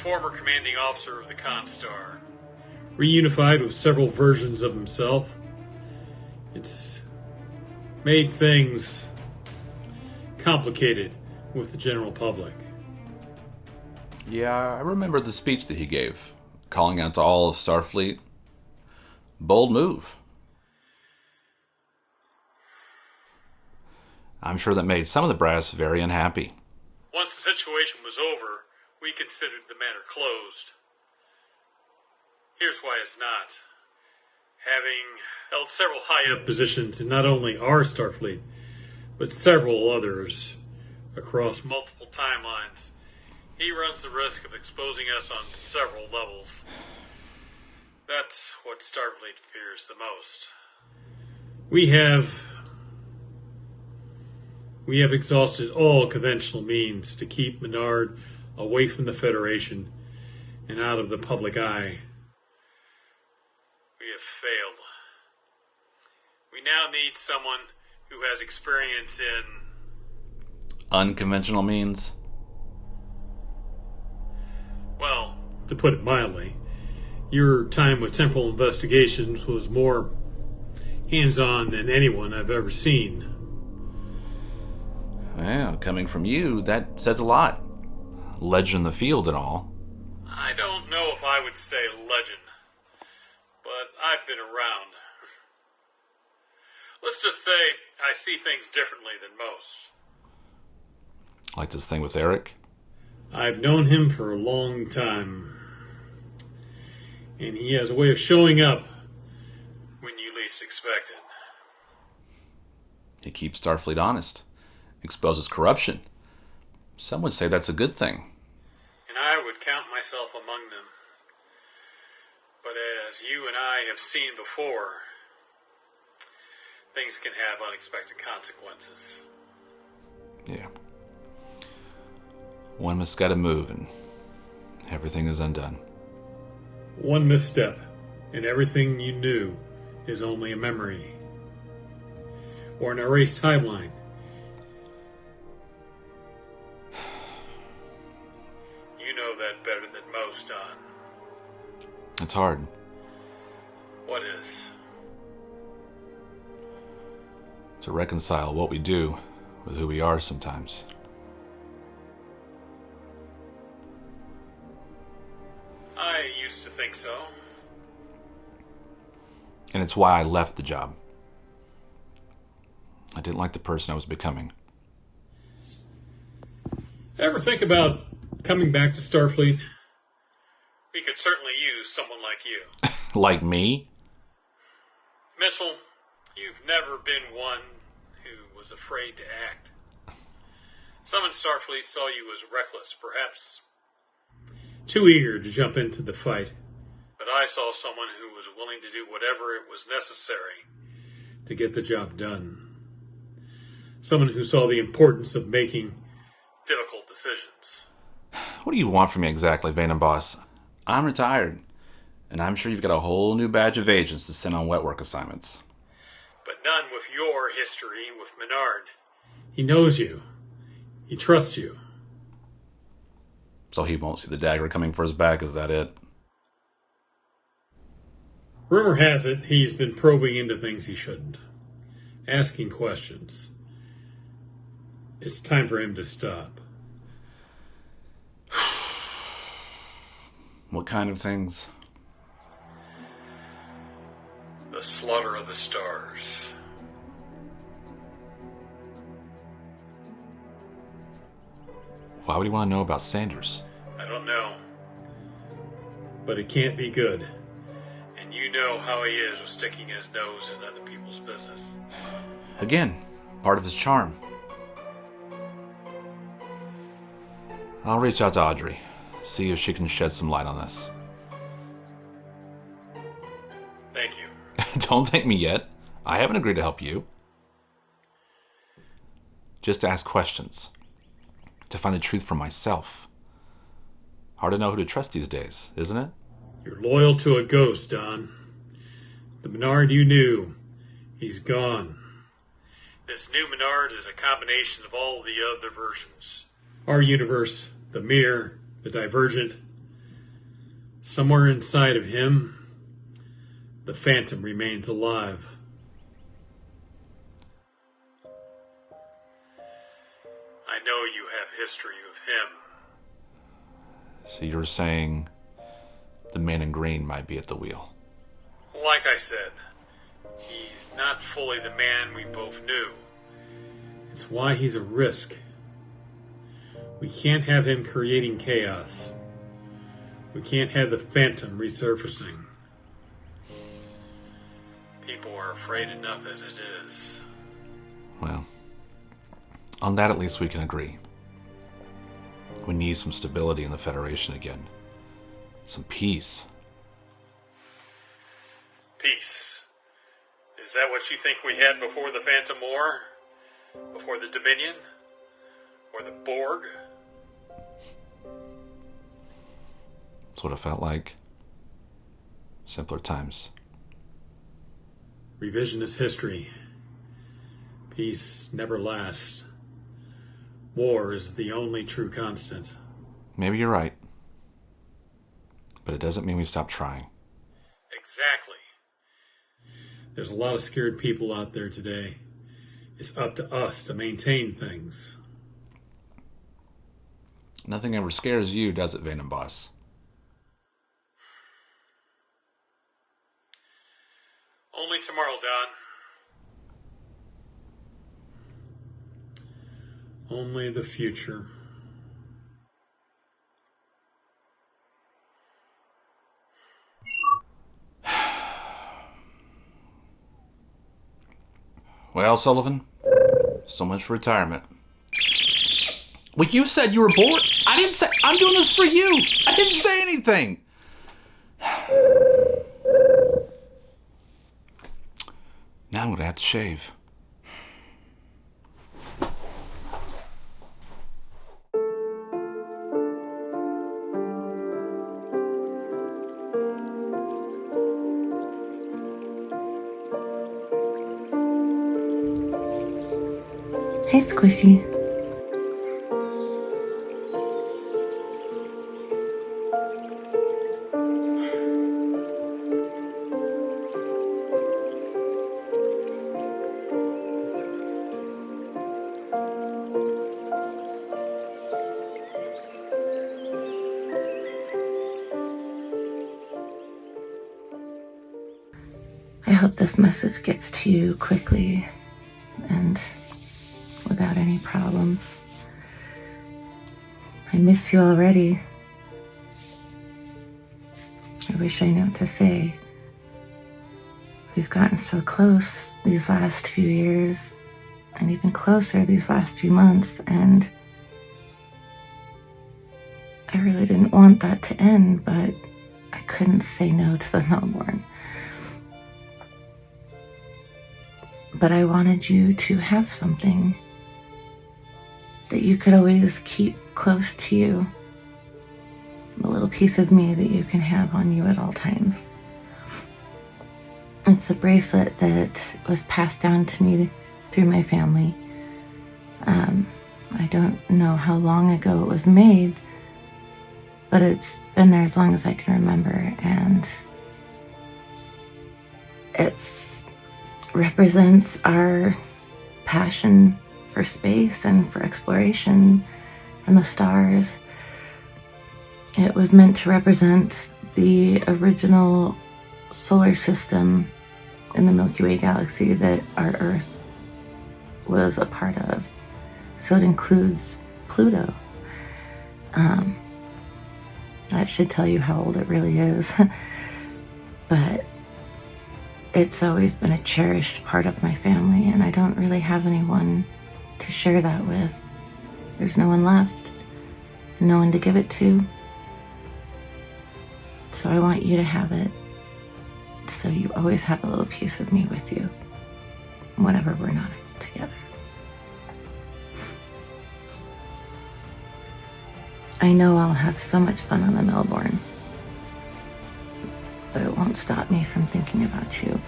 former commanding officer of the Constar, reunified with several versions of himself. It's made things complicated with the general public. Yeah, I remember the speech that he gave, calling out to all of Starfleet. Bold move. I'm sure that made some of the brass very unhappy. Once the situation was over, we considered the matter closed. Here's why it's not. Having held several high-up positions in not only our Starfleet, but several others across multiple timelines, he runs the risk of exposing us on several levels. That's what Starfleet fears the most. We have exhausted all conventional means to keep Menard away from the Federation and out of the public eye. We have failed. We now need someone who has experience in... Unconventional means? Well, to put it mildly, your time with Temporal Investigations was more hands-on than anyone I've ever seen. Well, coming from you, that says a lot. Legend in the field and all. I don't know if I would say legend, but I've been around. Let's just say I see things differently than most. Like this thing with Eric? I've known him for a long time, and he has a way of showing up when you least expect it. He keeps Starfleet honest, exposes corruption. Some would say that's a good thing. And I would count myself among them. But as you and I have seen before, things can have unexpected consequences. Yeah. One misguided move and everything is undone. One misstep, and everything you knew is only a memory. Or an erased timeline. You know that better than most, Don. It's hard. What is? To reconcile what we do with who we are sometimes. I used to think so. And it's why I left the job. I didn't like the person I was becoming. Ever think about coming back to Starfleet? We could certainly use someone like you. Like me? Mitchell, you've never been one who was afraid to act. Some in Starfleet saw you as reckless, perhaps too eager to jump into the fight. But I saw someone who was willing to do whatever it was necessary to get the job done. Someone who saw the importance of making difficult decisions. What do you want from me exactly, Vayner Boss? I'm retired, and I'm sure you've got a whole new batch of agents to send on wet work assignments. But none with your history with Menard. He knows you. He trusts you. So he won't see the dagger coming for his back, is that it? Rumor has it he's been probing into things he shouldn't. Asking questions. It's time for him to stop. What kind of things? The slaughter of the stars. Why would he want to know about Sanders? I don't know. But it can't be good. And you know how he is with sticking his nose in other people's business. Again, part of his charm. I'll reach out to Audrey, see if she can shed some light on this. Thank you. Don't thank me yet. I haven't agreed to help you. Just ask questions. To find the truth for myself. Hard to know who to trust these days, isn't it? You're loyal to a ghost, Don. The Menard you knew, he's gone. This new Menard is a combination of all the other versions. Our universe, the mirror, the divergent. Somewhere inside of him, the Phantom remains alive. I know you have history with him. So you're saying the man in green might be at the wheel? Like I said, he's not fully the man we both knew. It's why he's a risk. We can't have him creating chaos. We can't have the Phantom resurfacing. People are afraid enough as it is. Well, on that at least we can agree. We need some stability in the Federation again. Some peace. Peace. Is that what you think we had before the Phantom War? Before the Dominion? Or the Borg? That's what it felt like. Simpler times. Revisionist history. Peace never lasts. War is the only true constant. Maybe you're right. But it doesn't mean we stop trying. Exactly. There's a lot of scared people out there today. It's up to us to maintain things. Nothing ever scares you, does it, Venom Boss? Only tomorrow, Don. Only the future. Well, Sullivan, so much for retirement. Well, you said you were bored. I didn't say... I'm doing this for you. I didn't say anything. Now I'm going to have to shave. Hey, Squishy. I hope this message gets to you quickly and without any problems. I miss you already. I wish I knew what to say. We've gotten so close these last few years, and even closer these last few months, and I really didn't want that to end, but I couldn't say no to the Melbourne. But I wanted you to have something that you could always keep close to you. A little piece of me that you can have on you at all times. It's a bracelet that was passed down to me through my family. I don't know how long ago it was made, but it's been there as long as I can remember, and it represents our passion for space and for exploration and the stars. It was meant to represent the original solar system in the Milky Way galaxy that our Earth was a part of. So it includes Pluto. I should tell you how old it really is, but it's always been a cherished part of my family, and I don't really have anyone to share that with. There's no one left, no one to give it to. So I want you to have it, so you always have a little piece of me with you whenever we're not together. I know I'll have so much fun on the Melbourne, but it won't stop me from thinking about you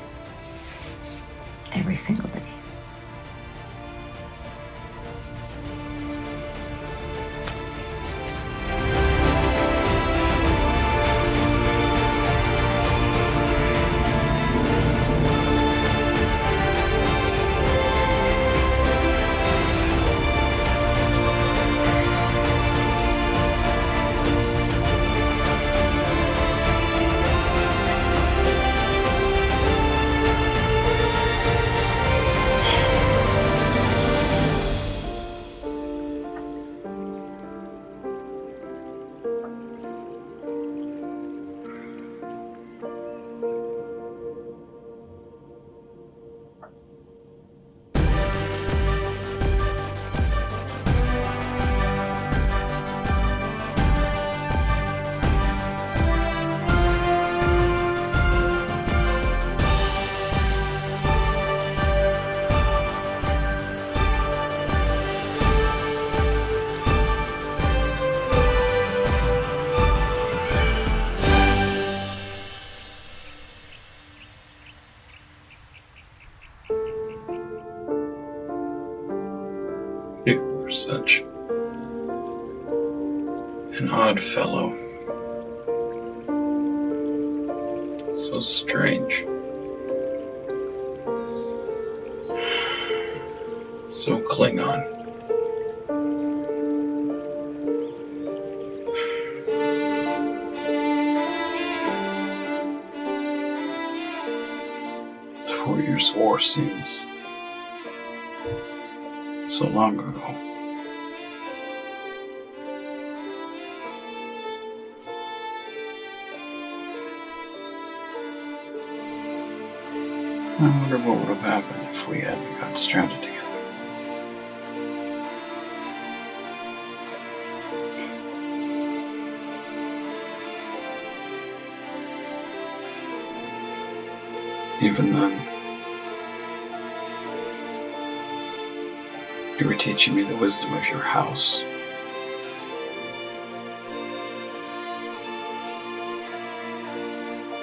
every single day. were such an odd fellow. So strange. So Klingon. The 4 Years' War seems so long ago. I wonder what would have happened if we hadn't got stranded together. Even then, you were teaching me the wisdom of your house.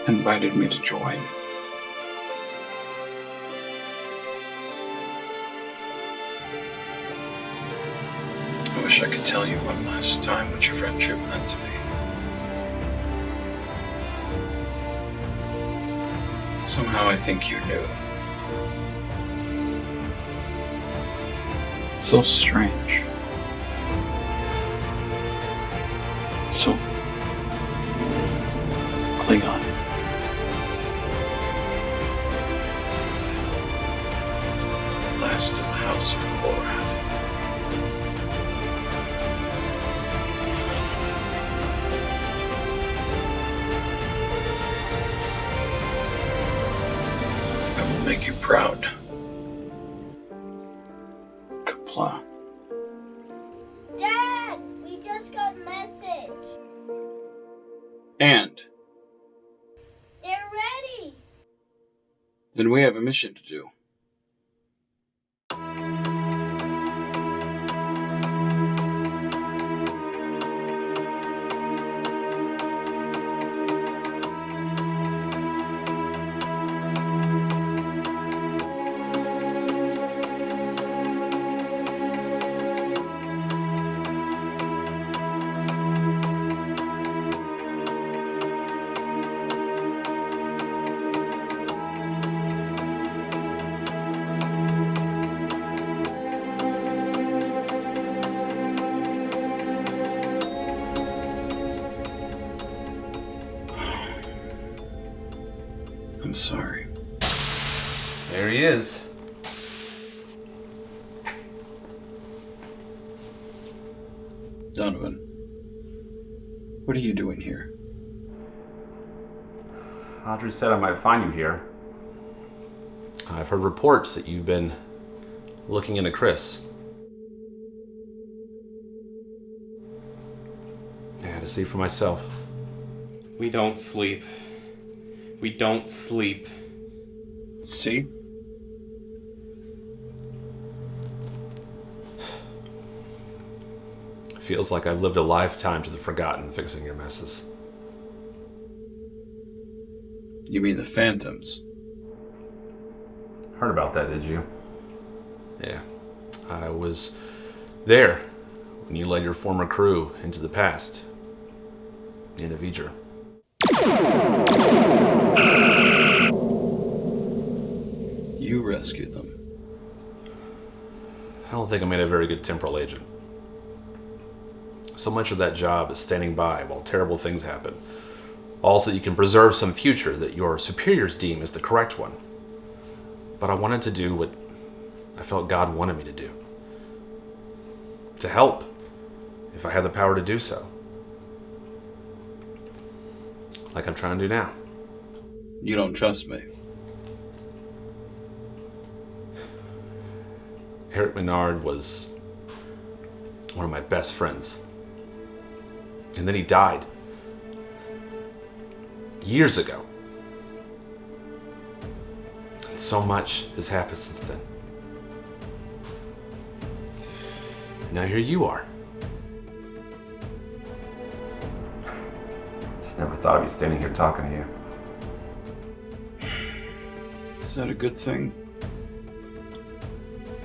Invited me to join. I wish I could tell you one last time what your friendship meant to me. Somehow I think you knew. So strange. So Klingon. Last of the House of Korath. I will make you proud. Kapla. Dad, we just got a message. And They're ready. then we have a mission to do. I'm sorry. There he is. Donovan, what are you doing here? Audrey said I might find you here. I've heard reports that you've been looking into Chris. I had to see for myself. We don't sleep. We don't sleep. See? Feels like I've lived a lifetime to the forgotten fixing your messes. You mean the Phantoms? Heard about that, did you? Yeah. I was there when you led your former crew into the past. In Avija. You rescued them. I don't think I made a very good temporal agent. So much of that job is standing by while terrible things happen. All so you can preserve some future that your superiors deem as the correct one. But I wanted to do what I felt God wanted me to do. To help, if I had the power to do so. Like I'm trying to do now. You don't trust me. Eric Menard was one of my best friends. And then he died. Years ago. And so much has happened since then. And now here you are. Just never thought I'd be standing here talking to you. Is that a good thing?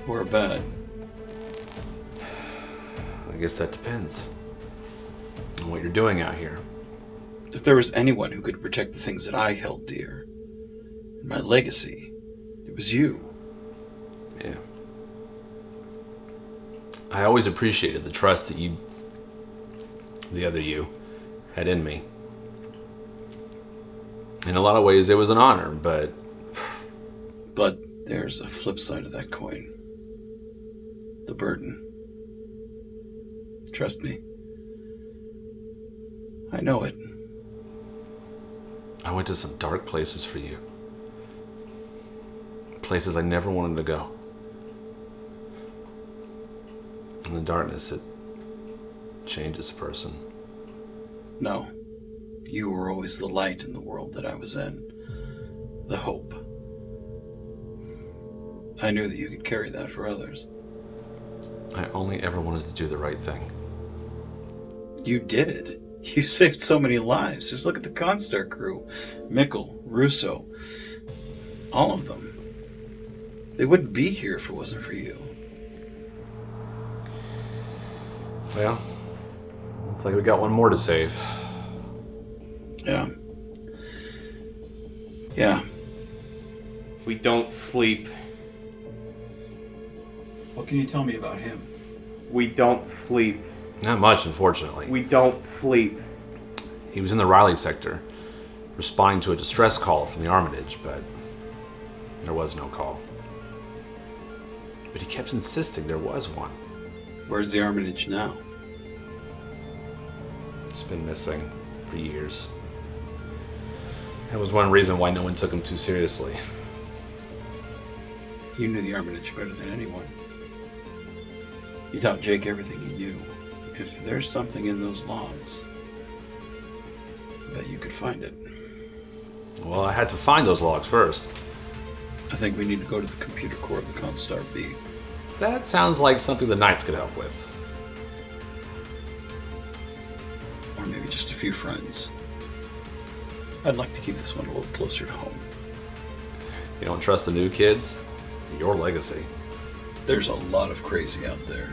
Or bad? guess that depends on what you're doing out here. If there was anyone who could protect the things that I held dear, and my legacy, it was you. Yeah. I always appreciated the trust that you, the other you, had in me. In a lot of ways, it was an honor, but... But there's a flip side of that coin. The burden. Trust me. I know it. I went to some dark places for you. Places I never wanted to go. In the darkness, it changes a person. No. You were always the light in the world that I was in. The hope. I knew that you could carry that for others. I only ever wanted to do the right thing. You did it. You saved so many lives. Just look at the Constar crew. Mikkel, Russo. All of them. They wouldn't be here if it wasn't for you. Well, looks like we got one more to save. Yeah. Yeah. We don't sleep. What can you tell me about him? We don't sleep. Not much, unfortunately. We don't sleep. He was in the Riley sector, responding to a distress call from the Armitage, but there was no call. But he kept insisting there was one. Where's the Armitage now? It's been missing for years. That was one reason why no one took him too seriously. You knew the Armitage better than anyone. You taught Jake everything he knew. If there's something in those logs, I bet you could find it. Well, I had to find those logs first. I think we need to go to the computer core of the Constar B. That sounds like something the Knights could help with. Or maybe just a few friends. I'd like to keep this one a little closer to home. You don't trust the new kids? Your legacy. There's a lot of crazy out there.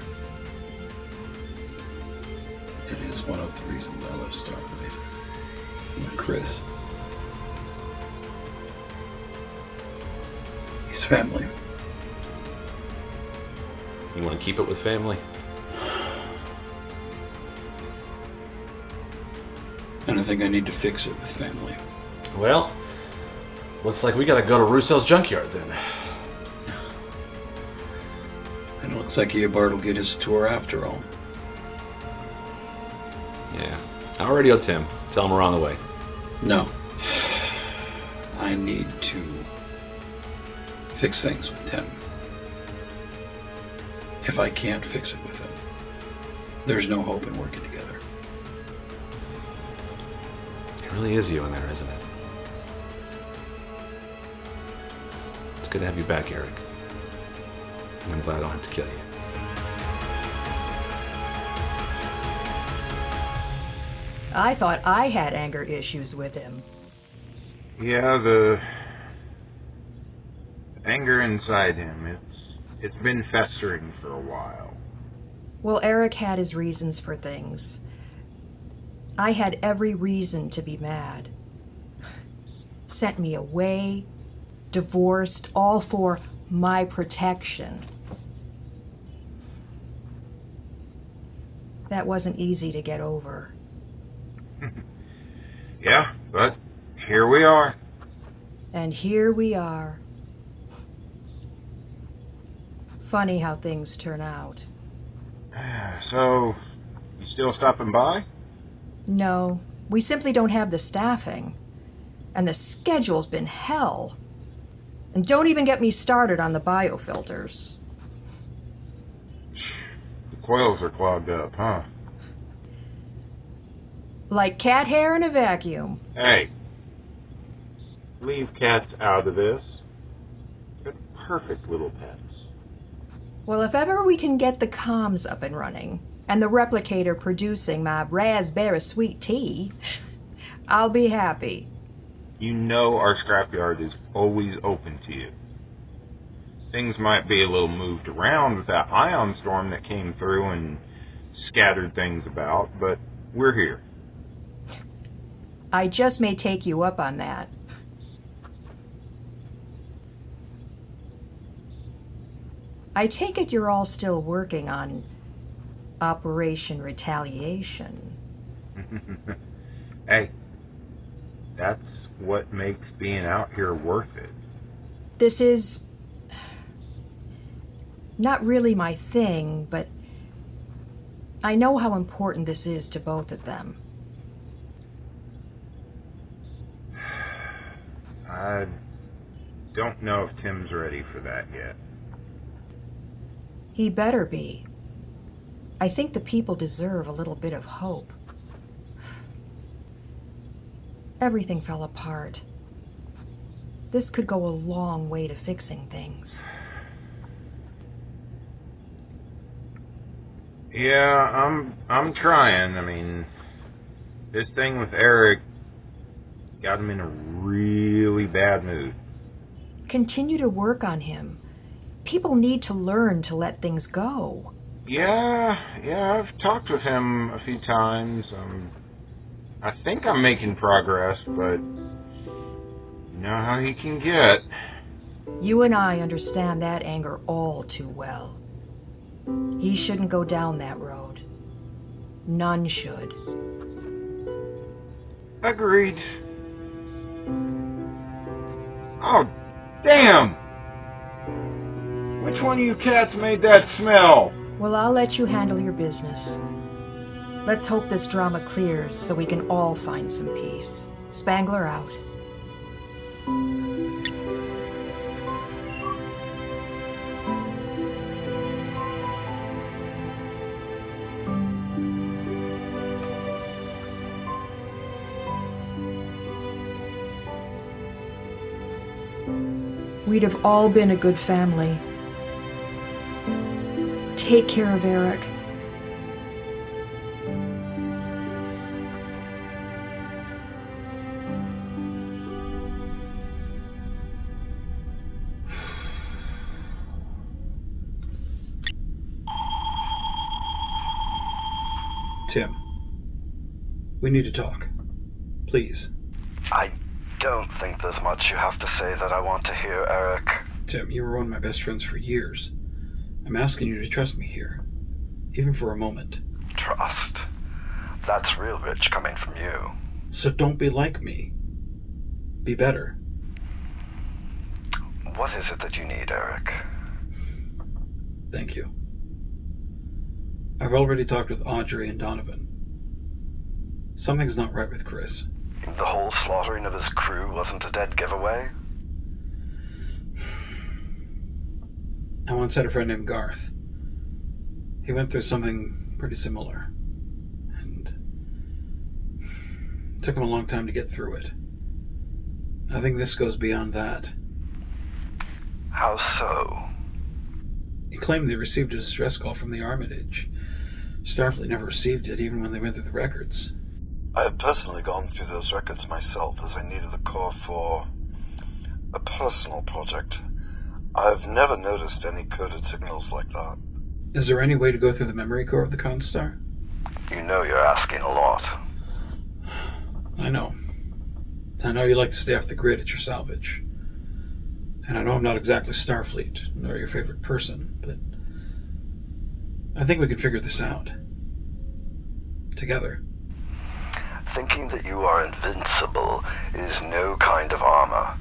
It is one of the reasons I love Starfleet. And Chris. He's family. You want to keep it with family? And I think I need to fix it with family. Well, looks like we gotta go to Russo's junkyard then. And it looks like Eobard will get his tour after all. Yeah. I'll radio Tim. Tell him we're on the way. No. I need to fix things with Tim. If I can't fix it with him, there's no hope in working together. It really is you in there, isn't it? It's good to have you back, Eric. And I'm glad I don't have to kill you. I thought I had anger issues with him. Yeah, the anger inside him, it's been festering for a while. Well, Eric had his reasons for things. I had every reason to be mad. Sent me away, divorced, all for my protection. That wasn't easy to get over. Yeah, but here we are. And here we are. Funny how things turn out. So, you still stopping by? No, we simply don't have the staffing. And the schedule's been hell. And don't even get me started on the biofilters. The coils are clogged up, huh? Like cat hair in a vacuum. Hey, leave cats out of this. They're perfect little pets. Well, if ever we can get the comms up and running, and the replicator producing my raspberry sweet tea, I'll be happy. You know our scrapyard is always open to you. Things might be a little moved around with that ion storm that came through and scattered things about, but we're here. I just may take you up on that. I take it you're all still working on Operation Retaliation. Hey, that's what makes being out here worth it. This is not really my thing, but I know how important this is to both of them. I don't know if Tim's ready for that yet. He better be. I think the people deserve a little bit of hope. Everything fell apart. This could go a long way to fixing things. Yeah, I'm trying. I mean, this thing with Eric got him in a really bad mood. Continue to work on him. People need to learn to let things go. Yeah, I've talked with him a few times. I think I'm making progress, but you know how he can get. You and I understand that anger all too well. He shouldn't go down that road. None should. Agreed. Oh, damn! Which one of you cats made that smell? Well, I'll let you handle your business. Let's hope this drama clears so we can all find some peace. Spangler out. We'd have all been a good family. Take care of Eric. Tim, we need to talk. Please. I don't think there's much you have to say that I want to hear, Eric. Tim, you were one of my best friends for years. I'm asking you to trust me here, even for a moment. Trust? That's real rich coming from you. So don't be like me. Be better. What is it that you need, Eric? Thank you. I've already talked with Audrey and Donovan. Something's not right with Chris. The whole slaughtering of his crew wasn't a dead giveaway? I once had a friend named Garth. He went through something pretty similar. And it took him a long time to get through it. I think this goes beyond that. How so? He claimed they received a distress call from the Armitage. Starfleet never received it, even when they went through the records. I have personally gone through those records myself, as I needed the core for a personal project. I've never noticed any coded signals like that. Is there any way to go through the memory core of the Constar? You know you're asking a lot. I know. I know you like to stay off the grid at your salvage. And I know I'm not exactly Starfleet, nor your favorite person, but I think we could figure this out. Together. Thinking that you are invincible is no kind of armor,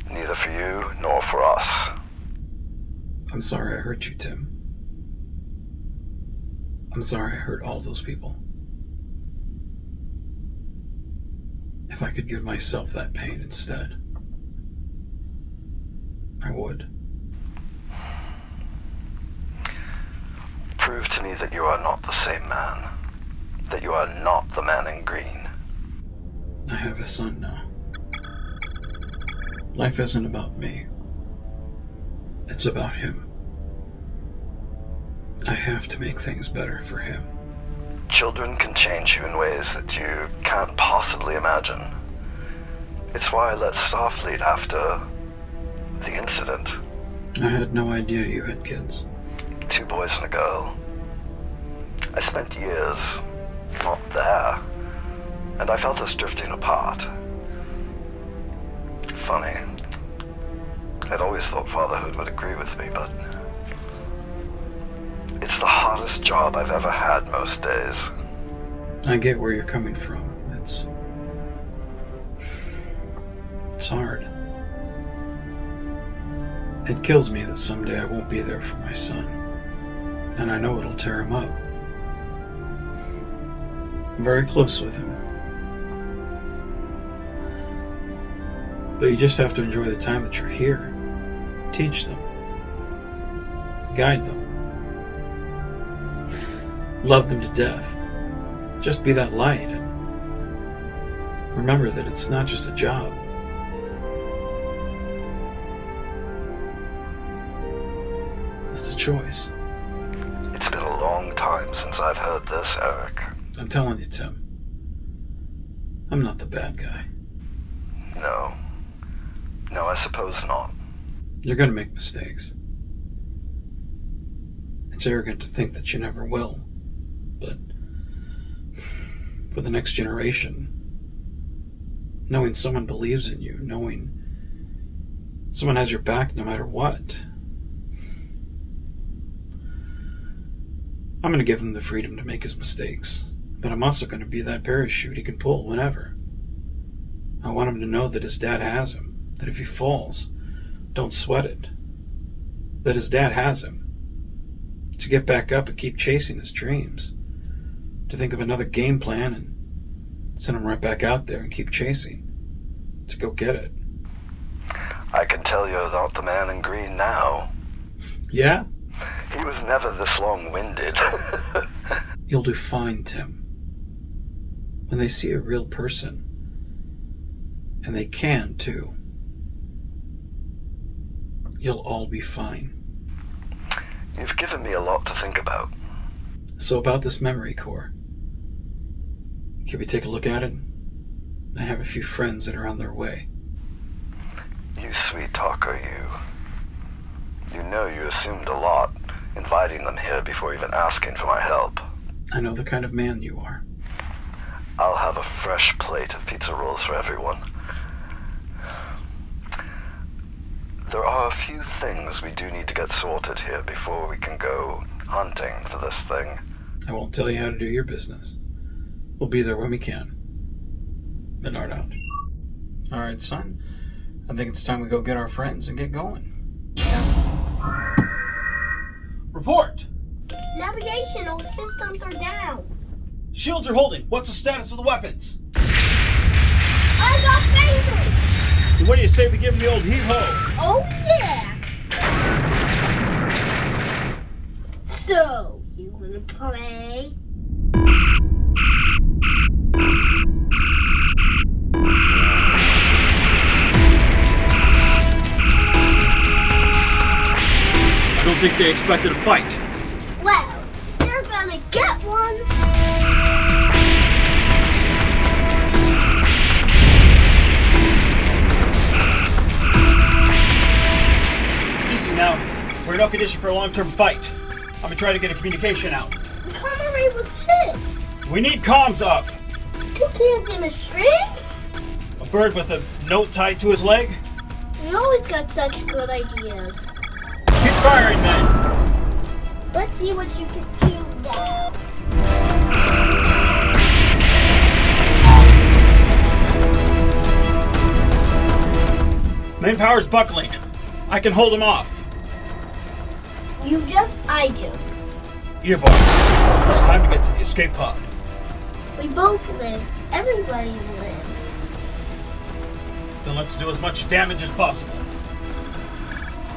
neither for you nor for us. I'm sorry I hurt you, Tim. I'm sorry I hurt all those people. If I could give myself that pain instead, I would. Prove to me that you are not the same man. That you are not the man in green. I have a son now. Life isn't about me. It's about him. I have to make things better for him. Children can change you in ways that you can't possibly imagine. It's why I let Starfleet after the incident. I had no idea you had kids. 2 boys and a girl. I spent years not there, and I felt us drifting apart. Funny. I'd always thought fatherhood would agree with me, but it's the hardest job I've ever had most days. I get where you're coming from. It's hard. It kills me that someday I won't be there for my son, and I know it'll tear him up. I'm very close with him. But you just have to enjoy the time that you're here. Teach them. Guide them. Love them to death. Just be that light, and remember that it's not just a job. It's a choice. It's been a long time since I've heard this, Eric. I'm telling you, Tim. I'm not the bad guy. No. No, I suppose not. You're gonna make mistakes. It's arrogant to think that you never will. But for the next generation, knowing someone believes in you, knowing someone has your back no matter what, I'm going to give him the freedom to make his mistakes, but I'm also going to be that parachute he can pull whenever. I want him to know that his dad has him, that if he falls, don't sweat it, that his dad has him, to get back up and keep chasing his dreams, to think of another game plan and send him right back out there and keep chasing, to go get it. I can tell you're not the man in green now. Yeah? He was never this long-winded. You'll do fine, Tim. When they see a real person, and they can too, you'll all be fine. You've given me a lot to think about. So about this memory core, can we take a look at it? I have a few friends that are on their way. You sweet talker, you. You know you assumed a lot, inviting them here before even asking for my help. I know the kind of man you are. I'll have a fresh plate of pizza rolls for everyone. There are a few things we do need to get sorted here before we can go hunting for this thing. I won't tell you how to do your business. We'll be there when we can. Bernard out. All right, son. I think it's time we go get our friends and get going. Report! Navigational systems are down. Shields are holding. What's the status of the weapons? I got phasers! And what do you say we give them the old heave-ho? Oh, yeah! So, you wanna play? I don't think they expected a fight. Well, they're gonna get one! Easy now. We're in no condition for a long-term fight. I'm gonna try to get a communication out. The comm array was hit! We need comms up. 2 cans in a string? A bird with a note tied to his leg? You always got such good ideas. Keep firing then. Let's see what you can do now. Main power's buckling. I can hold him off. You jump, I jump. Here, boy. It's time to get to the escape pod. We both live. Everybody lives. Then let's do as much damage as possible.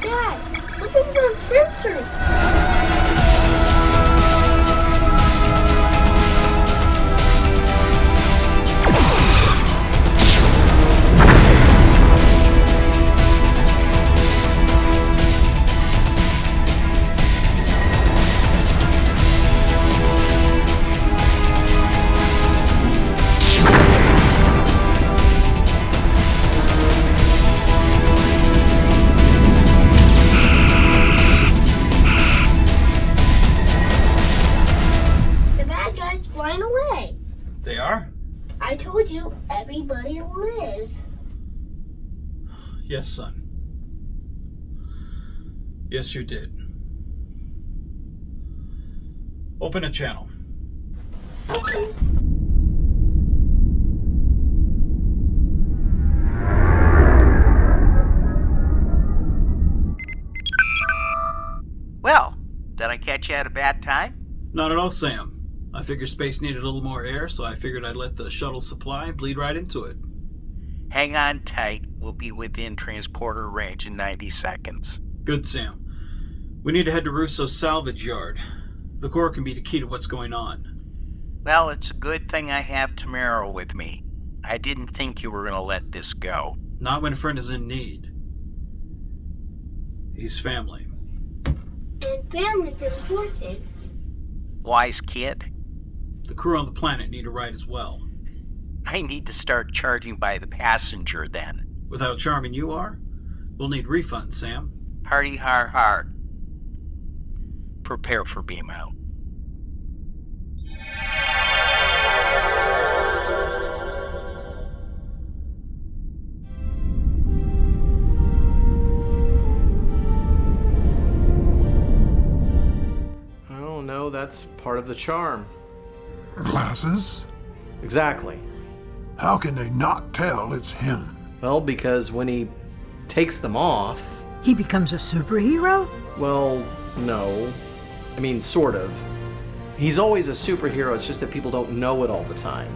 Dad, something's on sensors. Yes, son. Yes, you did. Open a channel. Well, did I catch you at a bad time? Not at all, Sam. I figured space needed a little more air, so I figured I'd let the shuttle supply bleed right into it. Hang on tight. We'll be within transporter range in 90 seconds. Good, Sam. We need to head to Russo's salvage yard. The core can be the key to what's going on. Well, it's a good thing I have Tamara with me. I didn't think you were going to let this go. Not when a friend is in need. He's family. And family's important. Wise kid. The crew on the planet need a ride as well. I need to start charging by the passenger then. With how charming you are, we'll need refunds, Sam. Hardy har har. Prepare for beam out. Oh, no, that's part of the charm. Glasses? Exactly. How can they not tell it's him? Well, because when he takes them off... He becomes a superhero? Well, no. I mean, sort of. He's always a superhero, it's just that people don't know it all the time.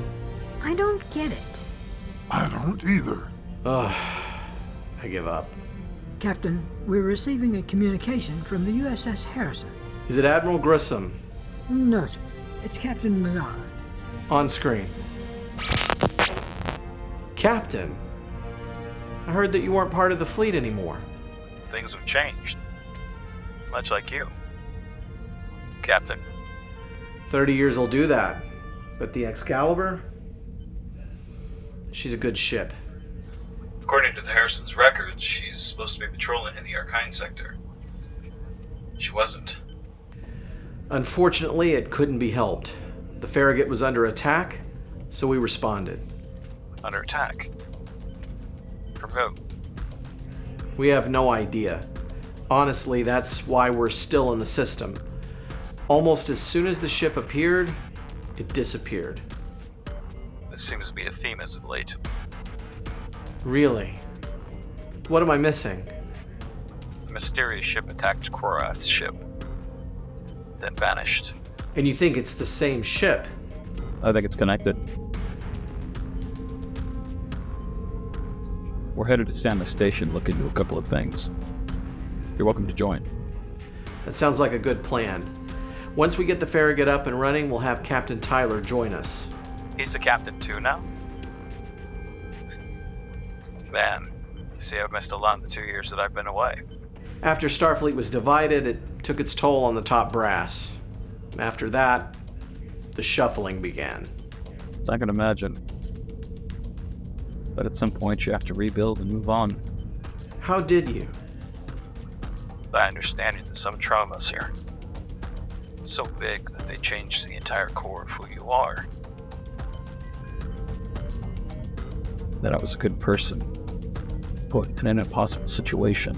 I don't get it. I don't either. Ugh, I give up. Captain, we're receiving a communication from the USS Harrison. Is it Admiral Grissom? No, sir. It's Captain Menard. On screen. Captain, I heard that you weren't part of the fleet anymore. Things have changed. Much like you, Captain. 30 years will do that. But the Excalibur? She's a good ship. According to the Harrison's records, she's supposed to be patrolling in the Arkine sector. She wasn't. Unfortunately, it couldn't be helped. The Farragut was under attack, so we responded. Under attack? From who? We have no idea. Honestly, that's why we're still in the system. Almost as soon as the ship appeared, it disappeared. This seems to be a theme as of late. Really? What am I missing? A mysterious ship attacked Korath's ship, then vanished. And you think it's the same ship? I think it's connected. We're headed to Sandler Station, look into a couple of things. You're welcome to join. That sounds like a good plan. Once we get the Farragut up and running, we'll have Captain Tyler join us. He's the captain too now? Man, you see, I've missed a lot in the 2 years that I've been away. After Starfleet was divided, it took its toll on the top brass. After that, the shuffling began. I can imagine. But at some point you have to rebuild and move on. How did you? By understanding that some traumas here so big that they change the entire core of who you are. That I was a good person, put in an impossible situation,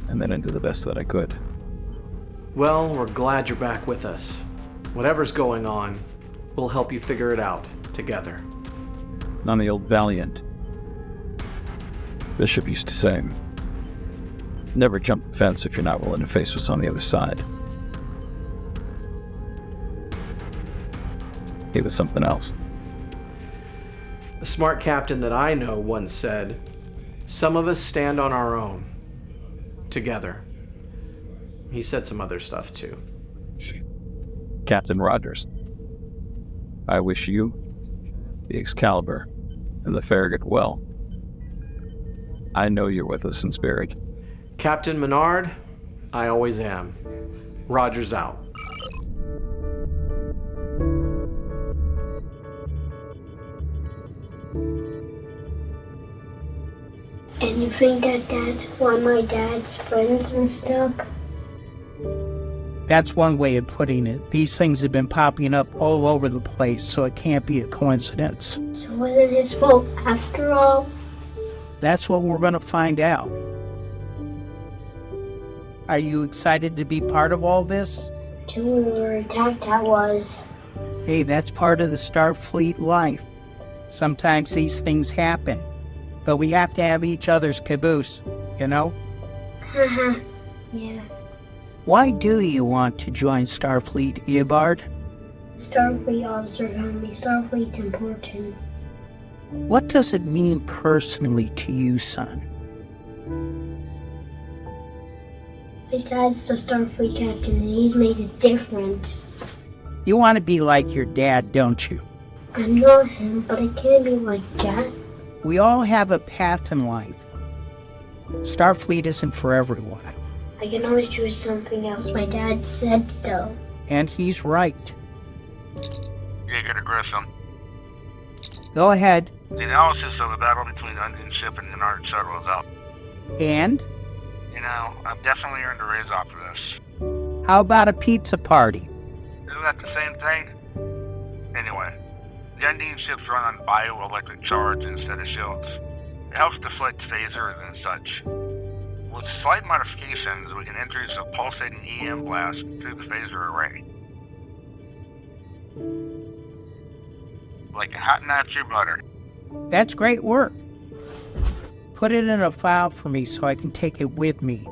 and then into the best that I could. Well, we're glad you're back with us. Whatever's going on, we'll help you figure it out together. And on the old Valiant, Bishop used to say, never jump the fence if you're not willing to face what's on the other side. He was something else. A smart captain that I know once said, some of us stand on our own, together. He said some other stuff too. Captain Rogers, I wish you, the Excalibur, and the Farragut well. I know you're with us in spirit. Captain Menard, I always am. Rogers out. And you think that that's why my dad's friends messed up? That's one way of putting it. These things have been popping up all over the place, so it can't be a coincidence. So was it his fault after all? That's what we're going to find out. Are you excited to be part of all this? Till we were attacked, I was. Hey, that's part of the Starfleet life. Sometimes these things happen, but we have to have each other's caboose, you know? Yeah. Why do you want to join Starfleet, Eobard? Starfleet officer told me Starfleet's important. What does it mean personally to you, son? My dad's the Starfleet captain and he's made a difference. You want to be like your dad, don't you? I'm not him, but I can't be like that. We all have a path in life. Starfleet isn't for everyone. I can always choose something else. My dad said so. And he's right. Yeah, get a Grissom. Go ahead. The analysis of the battle between the Undine ship and the Nard shuttle is out. And? You know, I've definitely earned a raise off of this. How about a pizza party? Isn't that the same thing? Anyway, the Undine ships run on bioelectric charge instead of shields. It helps deflect phasers and such. With slight modifications, we can introduce a pulsating EM blast through the phaser array. Like a hot knife through butter. That's great work. Put it in a file for me so I can take it with me.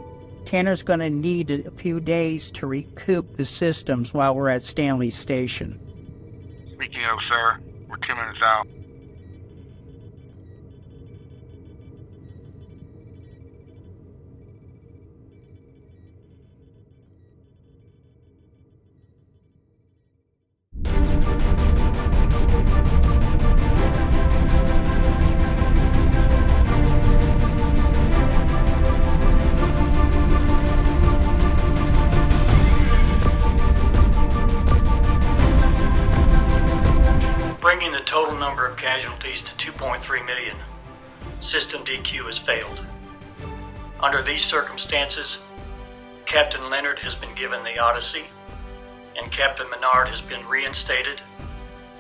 Tanner's gonna need a few days to recoup the systems while we're at Stanley Station. Speaking of, sir, we're 2 minutes out. Bringing the total number of casualties to 2.3 million. System DQ has failed. Under these circumstances, Captain Leonard has been given the Odyssey, and Captain Menard has been reinstated,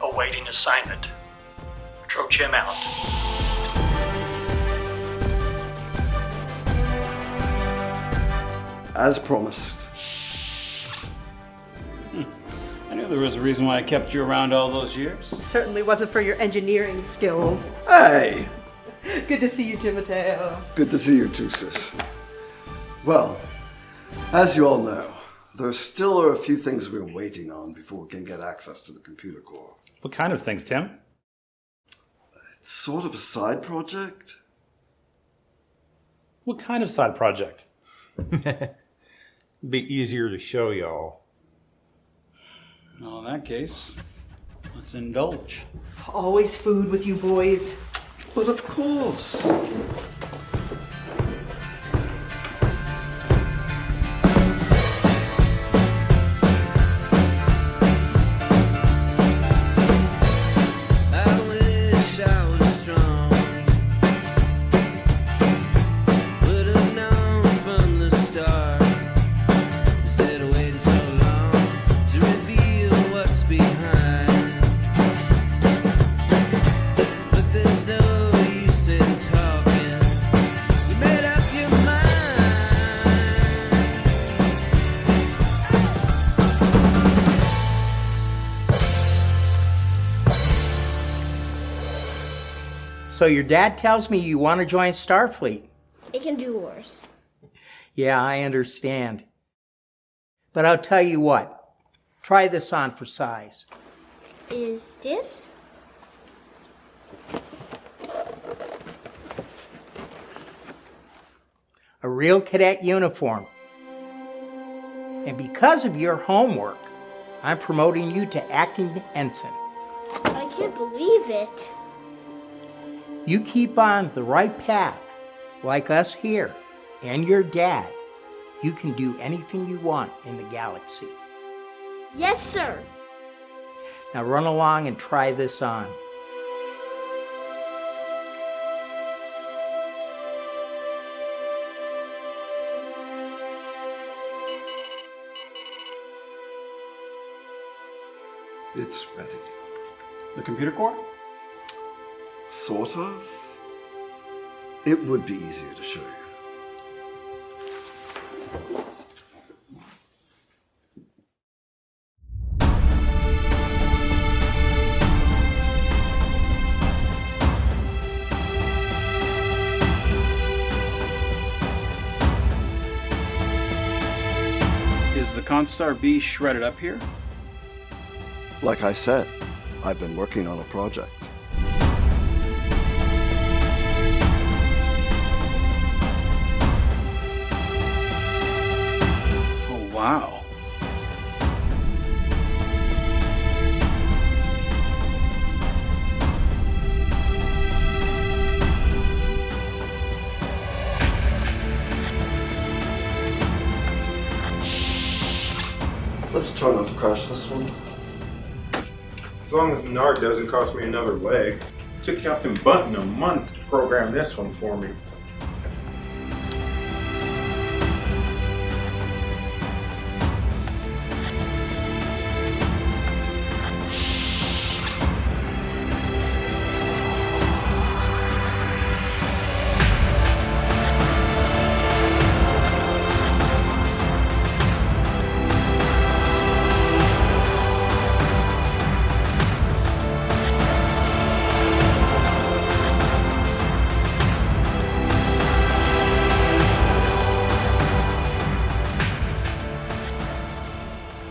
awaiting assignment. Trochem out. As promised. I knew there was a reason why I kept you around all those years. Certainly wasn't for your engineering skills. Hey! Good to see you, Timoteo. Good to see you too, sis. Well, as you all know, there still are a few things we're waiting on before we can get access to the computer core. What kind of things, Tim? It's sort of a side project. What kind of side project? Be easier to show y'all. Well, in that case, let's indulge. Always food with you boys. But of course. So your dad tells me you want to join Starfleet. It can do worse. Yeah, I understand. But I'll tell you what. Try this on for size. Is this? A real cadet uniform. And because of your homework, I'm promoting you to acting ensign. I can't believe it. You keep on the right path, like us here, and your dad, you can do anything you want in the galaxy. Yes, sir. Now run along and try this on. It's ready. The computer core? Sort of. It would be easier to show you. Is the Constar B shredded up here? Like I said, I've been working on a project. Oh, wow. Let's try not to crash this one. As long as Nard doesn't cost me another leg. It took Captain Button a month to program this one for me.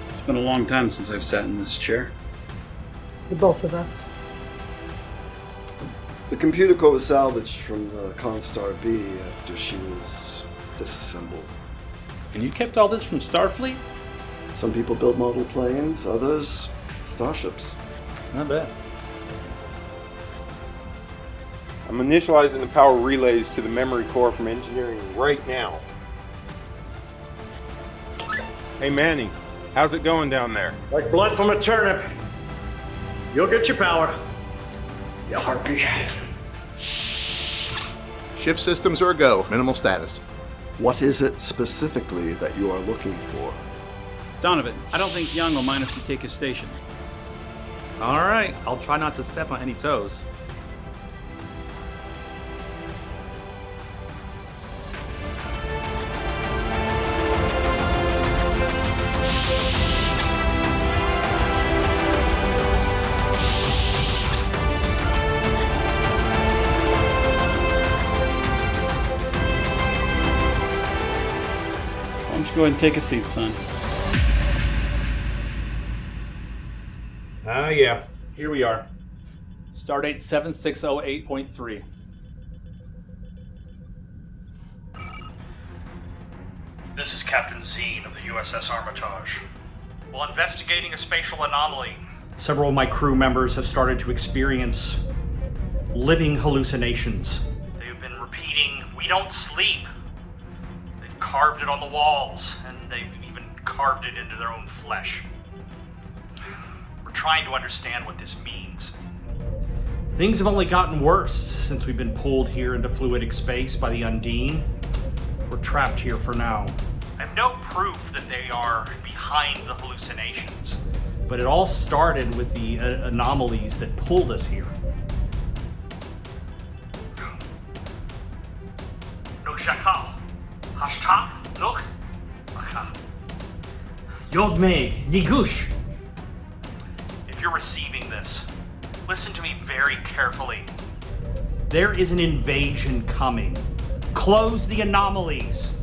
It's been a long time since I've sat in this chair. The both of us. The computer core was salvaged from the Constar B after she was disassembled. And you kept all this from Starfleet? Some people build model planes, others starships. I bet. I'm initializing the power relays to the memory core from engineering right now. Hey Manny, how's it going down there? Like blood from a turnip. You'll get your power. You harpy. Ship systems are a go. Minimal status. What is it specifically that you are looking for? Donovan, I don't think Young will mind if you take his station. All right, I'll try not to step on any toes. Why don't you go ahead and take a seat, son? Yeah, here we are. Stardate 7608.3. This is Captain Zine of the USS Armitage. While investigating a spatial anomaly, several of my crew members have started to experience living hallucinations. They've been repeating, "We don't sleep." They've carved it on the walls, and they've even carved it into their own flesh. We're trying to understand what this means. Things have only gotten worse since we've been pulled here into fluidic space by the Undine. We're trapped here for now. I have no proof that they are behind the hallucinations, but it all started with the anomalies that pulled us here. No shakal. Hashtag look. Yod me yigush. If you're receiving this, listen to me very carefully. There is an invasion coming. Close the anomalies.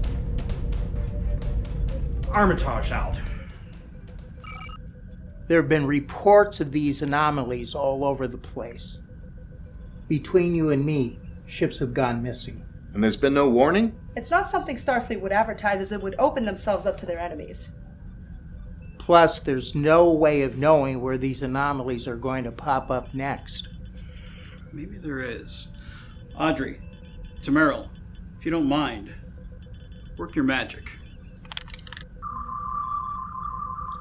Armitage out. There have been reports of these anomalies all over the place. Between you and me, ships have gone missing. And there's been no warning? It's not something Starfleet would advertise as it would open themselves up to their enemies. Plus, there's no way of knowing where these anomalies are going to pop up next. Maybe there is. Audrey, Tameril, if you don't mind, work your magic.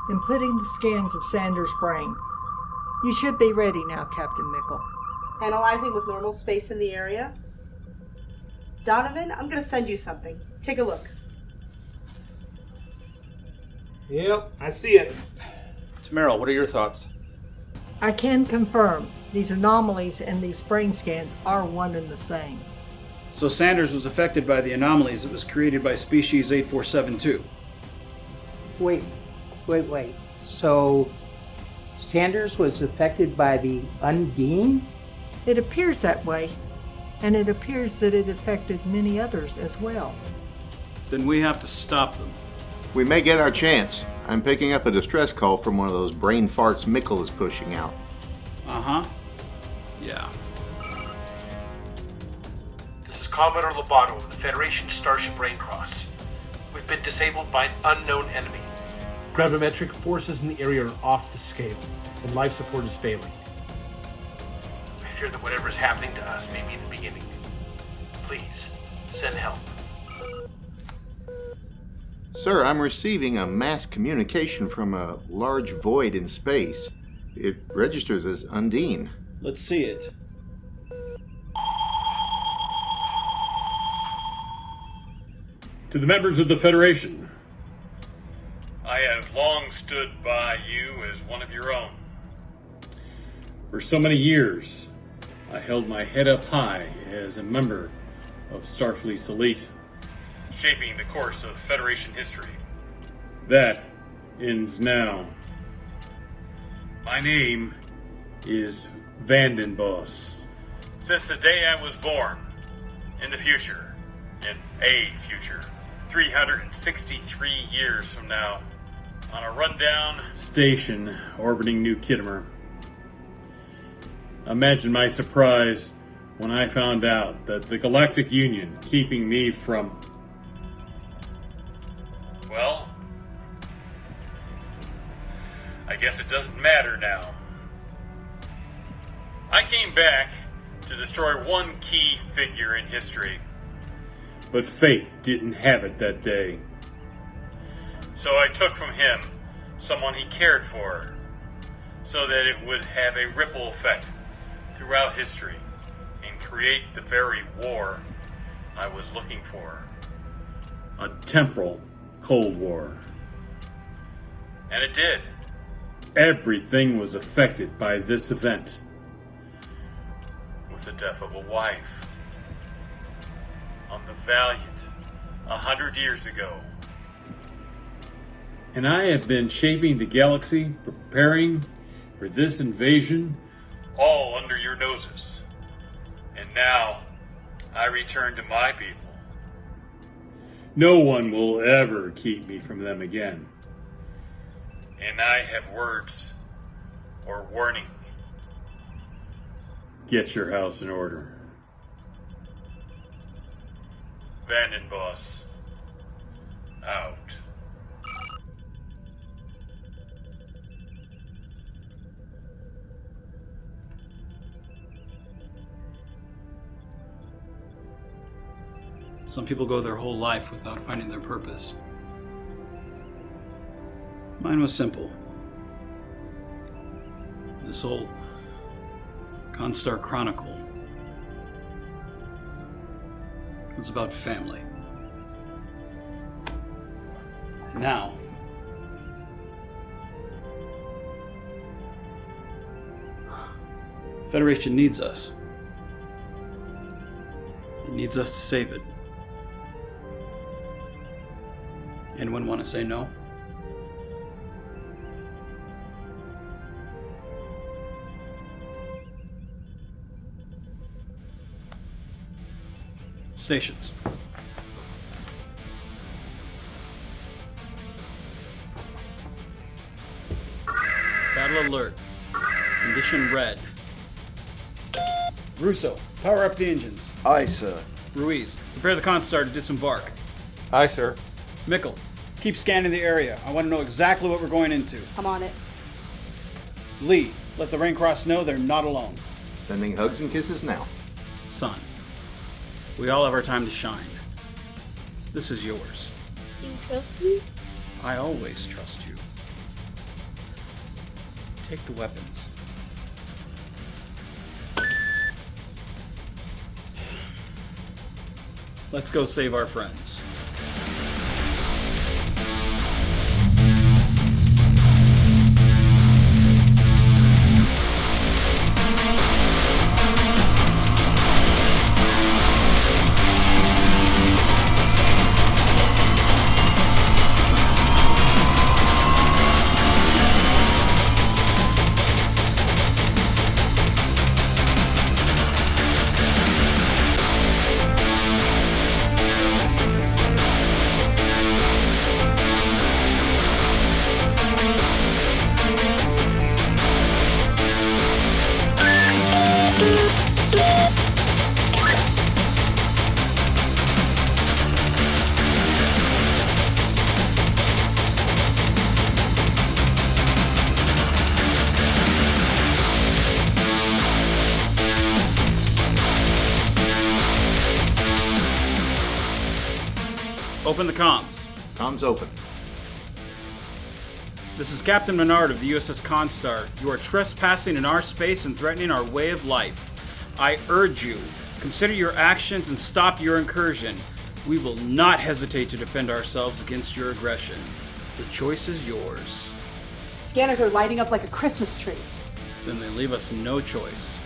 Inputting the scans of Sanders' brain. You should be ready now, Captain Mickle. Analyzing with normal space in the area. Donovan, I'm going to send you something. Take a look. Yep, I see it. Tameril, what are your thoughts? I can confirm these anomalies and these brain scans are one and the same. So Sanders was affected by the anomalies that was created by species 8472. Wait. So, Sanders was affected by the Undine? It appears that way, and it appears that it affected many others as well. Then we have to stop them. We may get our chance. I'm picking up a distress call from one of those brain farts Mickle is pushing out. Uh-huh. Yeah. This is Commodore Lobato of the Federation Starship Raincross. We've been disabled by an unknown enemy. Gravimetric forces in the area are off the scale, and life support is failing. I fear that whatever is happening to us may be the beginning. Please, send help. Sir, I'm receiving a mass communication from a large void in space. It registers as Undine. Let's see it. To the members of the Federation, I have long stood by you as one of your own. For so many years, I held my head up high as a member of Starfleet's elite, shaping the course of Federation history. That ends now. My name is Vandenboss. Since the day I was born, in the future, in a future, 363 years from now, on a rundown station orbiting New Kittimer. Imagine my surprise when I found out that the Galactic Union keeping me from... Well, I guess it doesn't matter now. I came back to destroy one key figure in history, but fate didn't have it that day. So I took from him someone he cared for, so that it would have a ripple effect throughout history and create the very war I was looking for. A temporal Cold War. And it did. Everything was affected by this event. With the death of a wife. On the Valiant, 100 years ago. And I have been shaping the galaxy, preparing for this invasion, all under your noses. And now, I return to my people. No one will ever keep me from them again. And I have words, or warning. Get your house in order. Vandenboss, out. Some people go their whole life without finding their purpose. Mine was simple. This whole Constar Chronicle was about family. Now, Federation needs us. It needs us to save it. Anyone want to say no? Stations. Battle alert. Condition red. Russo, power up the engines. Aye, sir. Ruiz, prepare the Constar to disembark. Aye, sir. Mickle, keep scanning the area. I want to know exactly what we're going into. I'm on it. Lee, let the Raincross know they're not alone. Sending hugs and kisses now. Son, we all have our time to shine. This is yours. You trust me? I always trust you. Take the weapons. Let's go save our friends. Open the comms. Comms open. This is Captain Menard of the USS Constar. You are trespassing in our space and threatening our way of life. I urge you, consider your actions and stop your incursion. We will not hesitate to defend ourselves against your aggression. The choice is yours. Scanners are lighting up like a Christmas tree. Then they leave us no choice.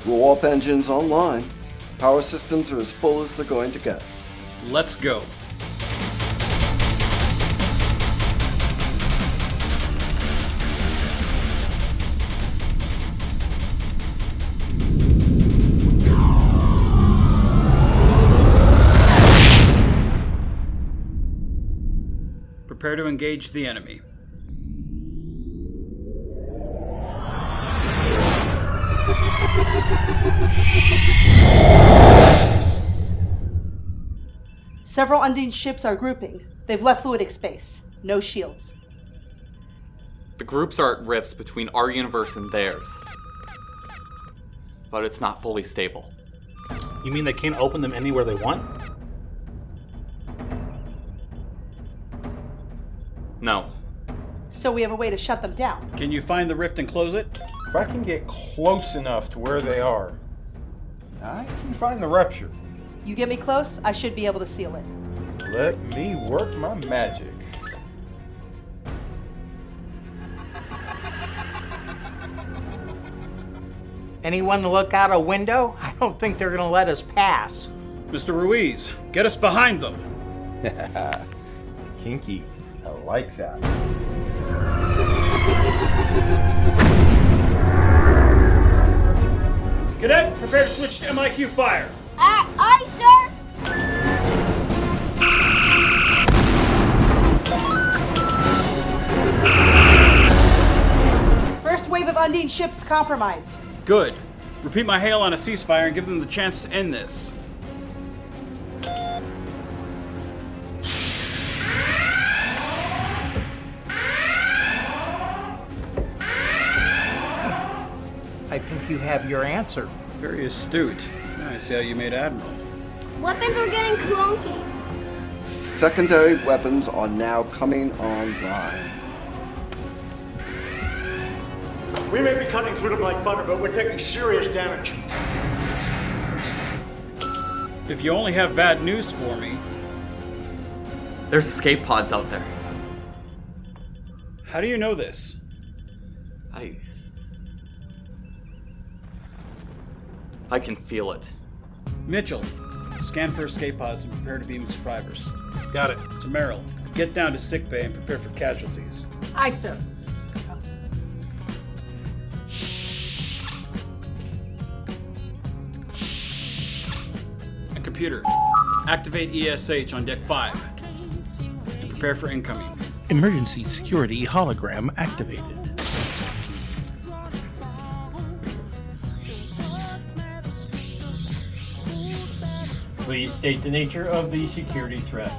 Warp engines online. Power systems are as full as they're going to get. Let's go. Prepare to engage the enemy. Several Undine ships are grouping. They've left fluidic space. No shields. The groups are at rifts between our universe and theirs. But it's not fully stable. You mean they can't open them anywhere they want? No. So we have a way to shut them down. Can you find the rift and close it? If I can get close enough to where they are, I can find the rupture. You get me close, I should be able to seal it. Let me work my magic. Anyone look out a window? I don't think they're gonna let us pass. Mr. Ruiz, get us behind them. Kinky. I like that. Cadet, prepare to switch to MIQ fire. Aye, sir. First wave of Undine ships compromised. Good. Repeat my hail on a ceasefire and give them the chance to end this. I think you have your answer. Very astute. I see how you made Admiral. Weapons are getting clunky. Secondary weapons are now coming online. We may be cutting through them like butter, but we're taking serious damage. If you only have bad news for me. There's escape pods out there. How do you know this? I can feel it. Mitchell, scan for escape pods and prepare to beam survivors. Got it. To Merrill, get down to sickbay and prepare for casualties. Aye, sir. And computer, activate ESH on deck 5 and prepare for incoming. Emergency security hologram activated. Please state the nature of the security threat.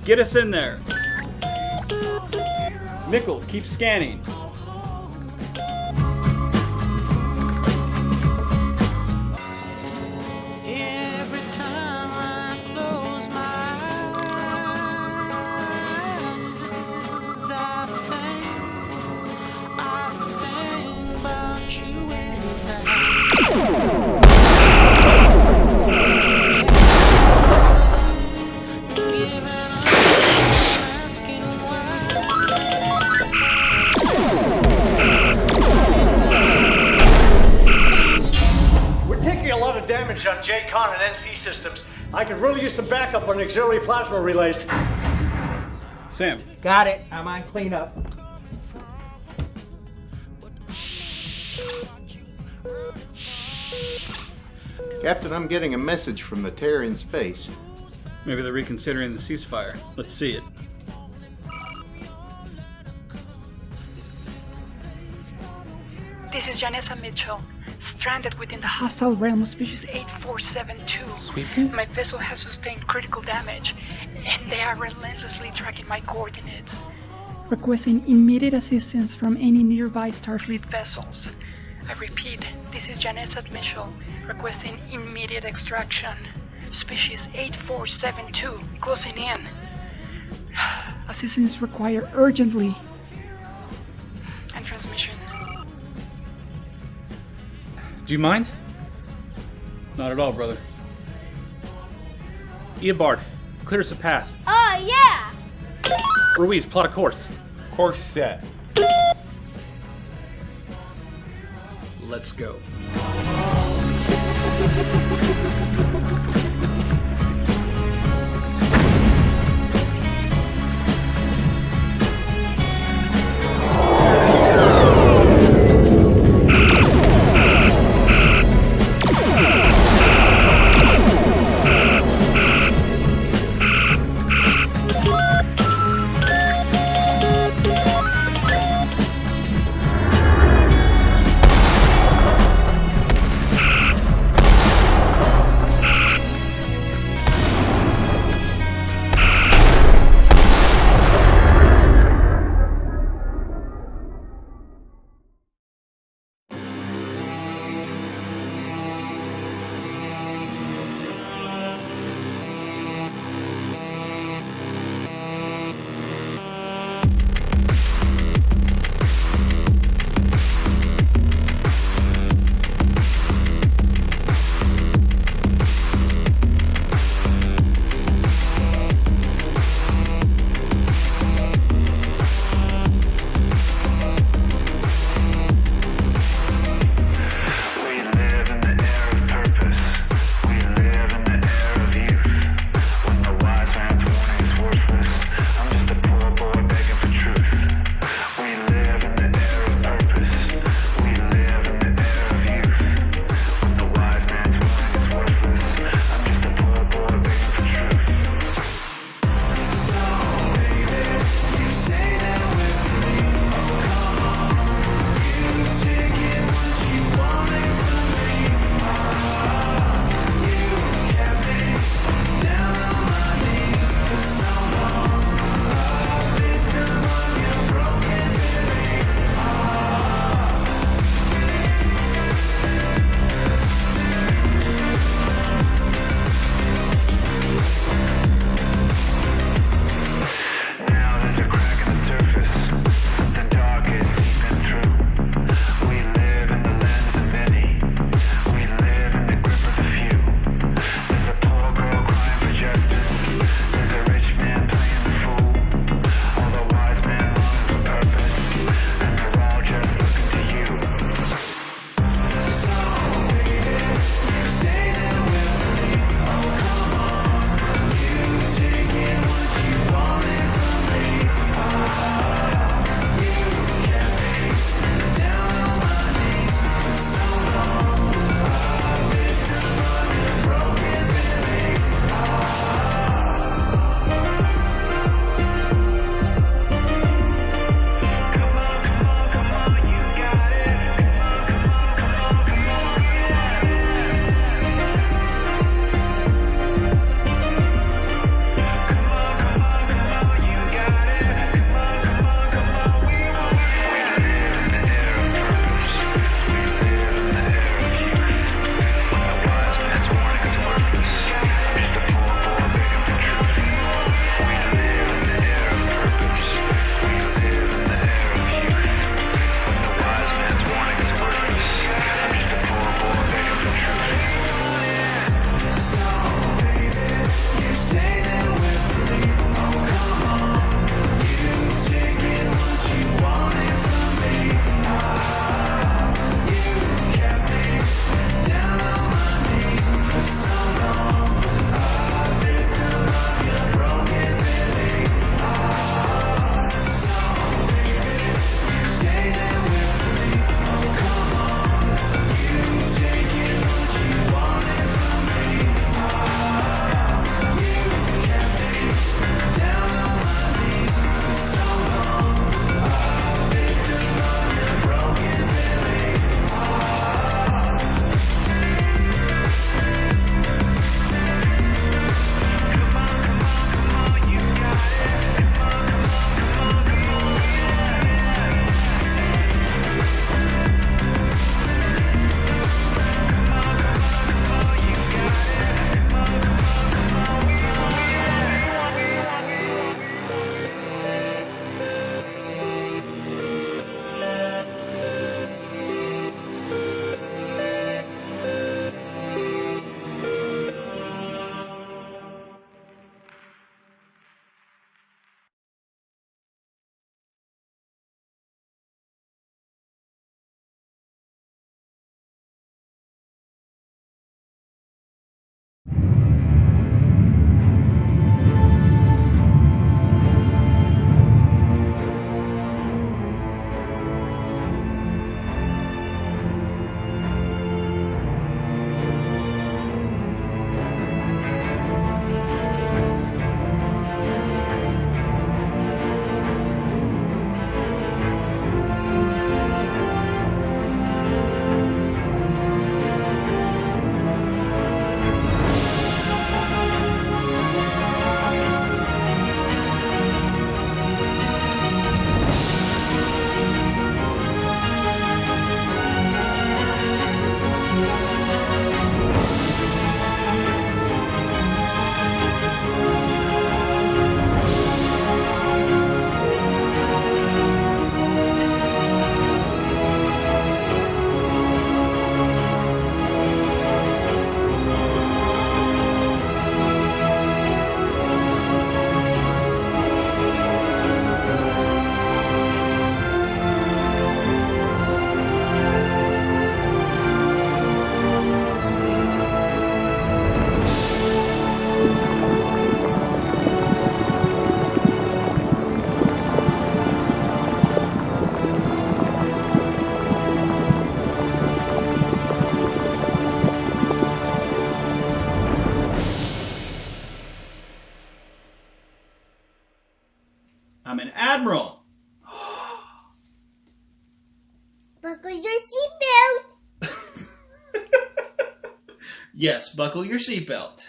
Get us in there. Mickle, keep scanning. damage on JCON and NC systems. I could really use some backup on auxiliary plasma relays. Sam. Got it. I'm on cleanup. Captain, I'm getting a message from the Terror in space. Maybe they're reconsidering the ceasefire. Let's see it. This is Janessa Mitchell, stranded within the hostile realm of species 8472. Sweepy? My vessel has sustained critical damage, and they are relentlessly tracking my coordinates. Requesting immediate assistance from any nearby Starfleet vessels. I repeat, this is Janessa Mitchell, requesting immediate extraction. Species 8472, closing in. Assistance required urgently. And transmission. Do you mind? Not at all, brother. Eobard, clear us a path. Oh, yeah! Ruiz, plot a course. Course set. Let's go. I'm an admiral. Buckle your seatbelt. Yes, buckle your seatbelt.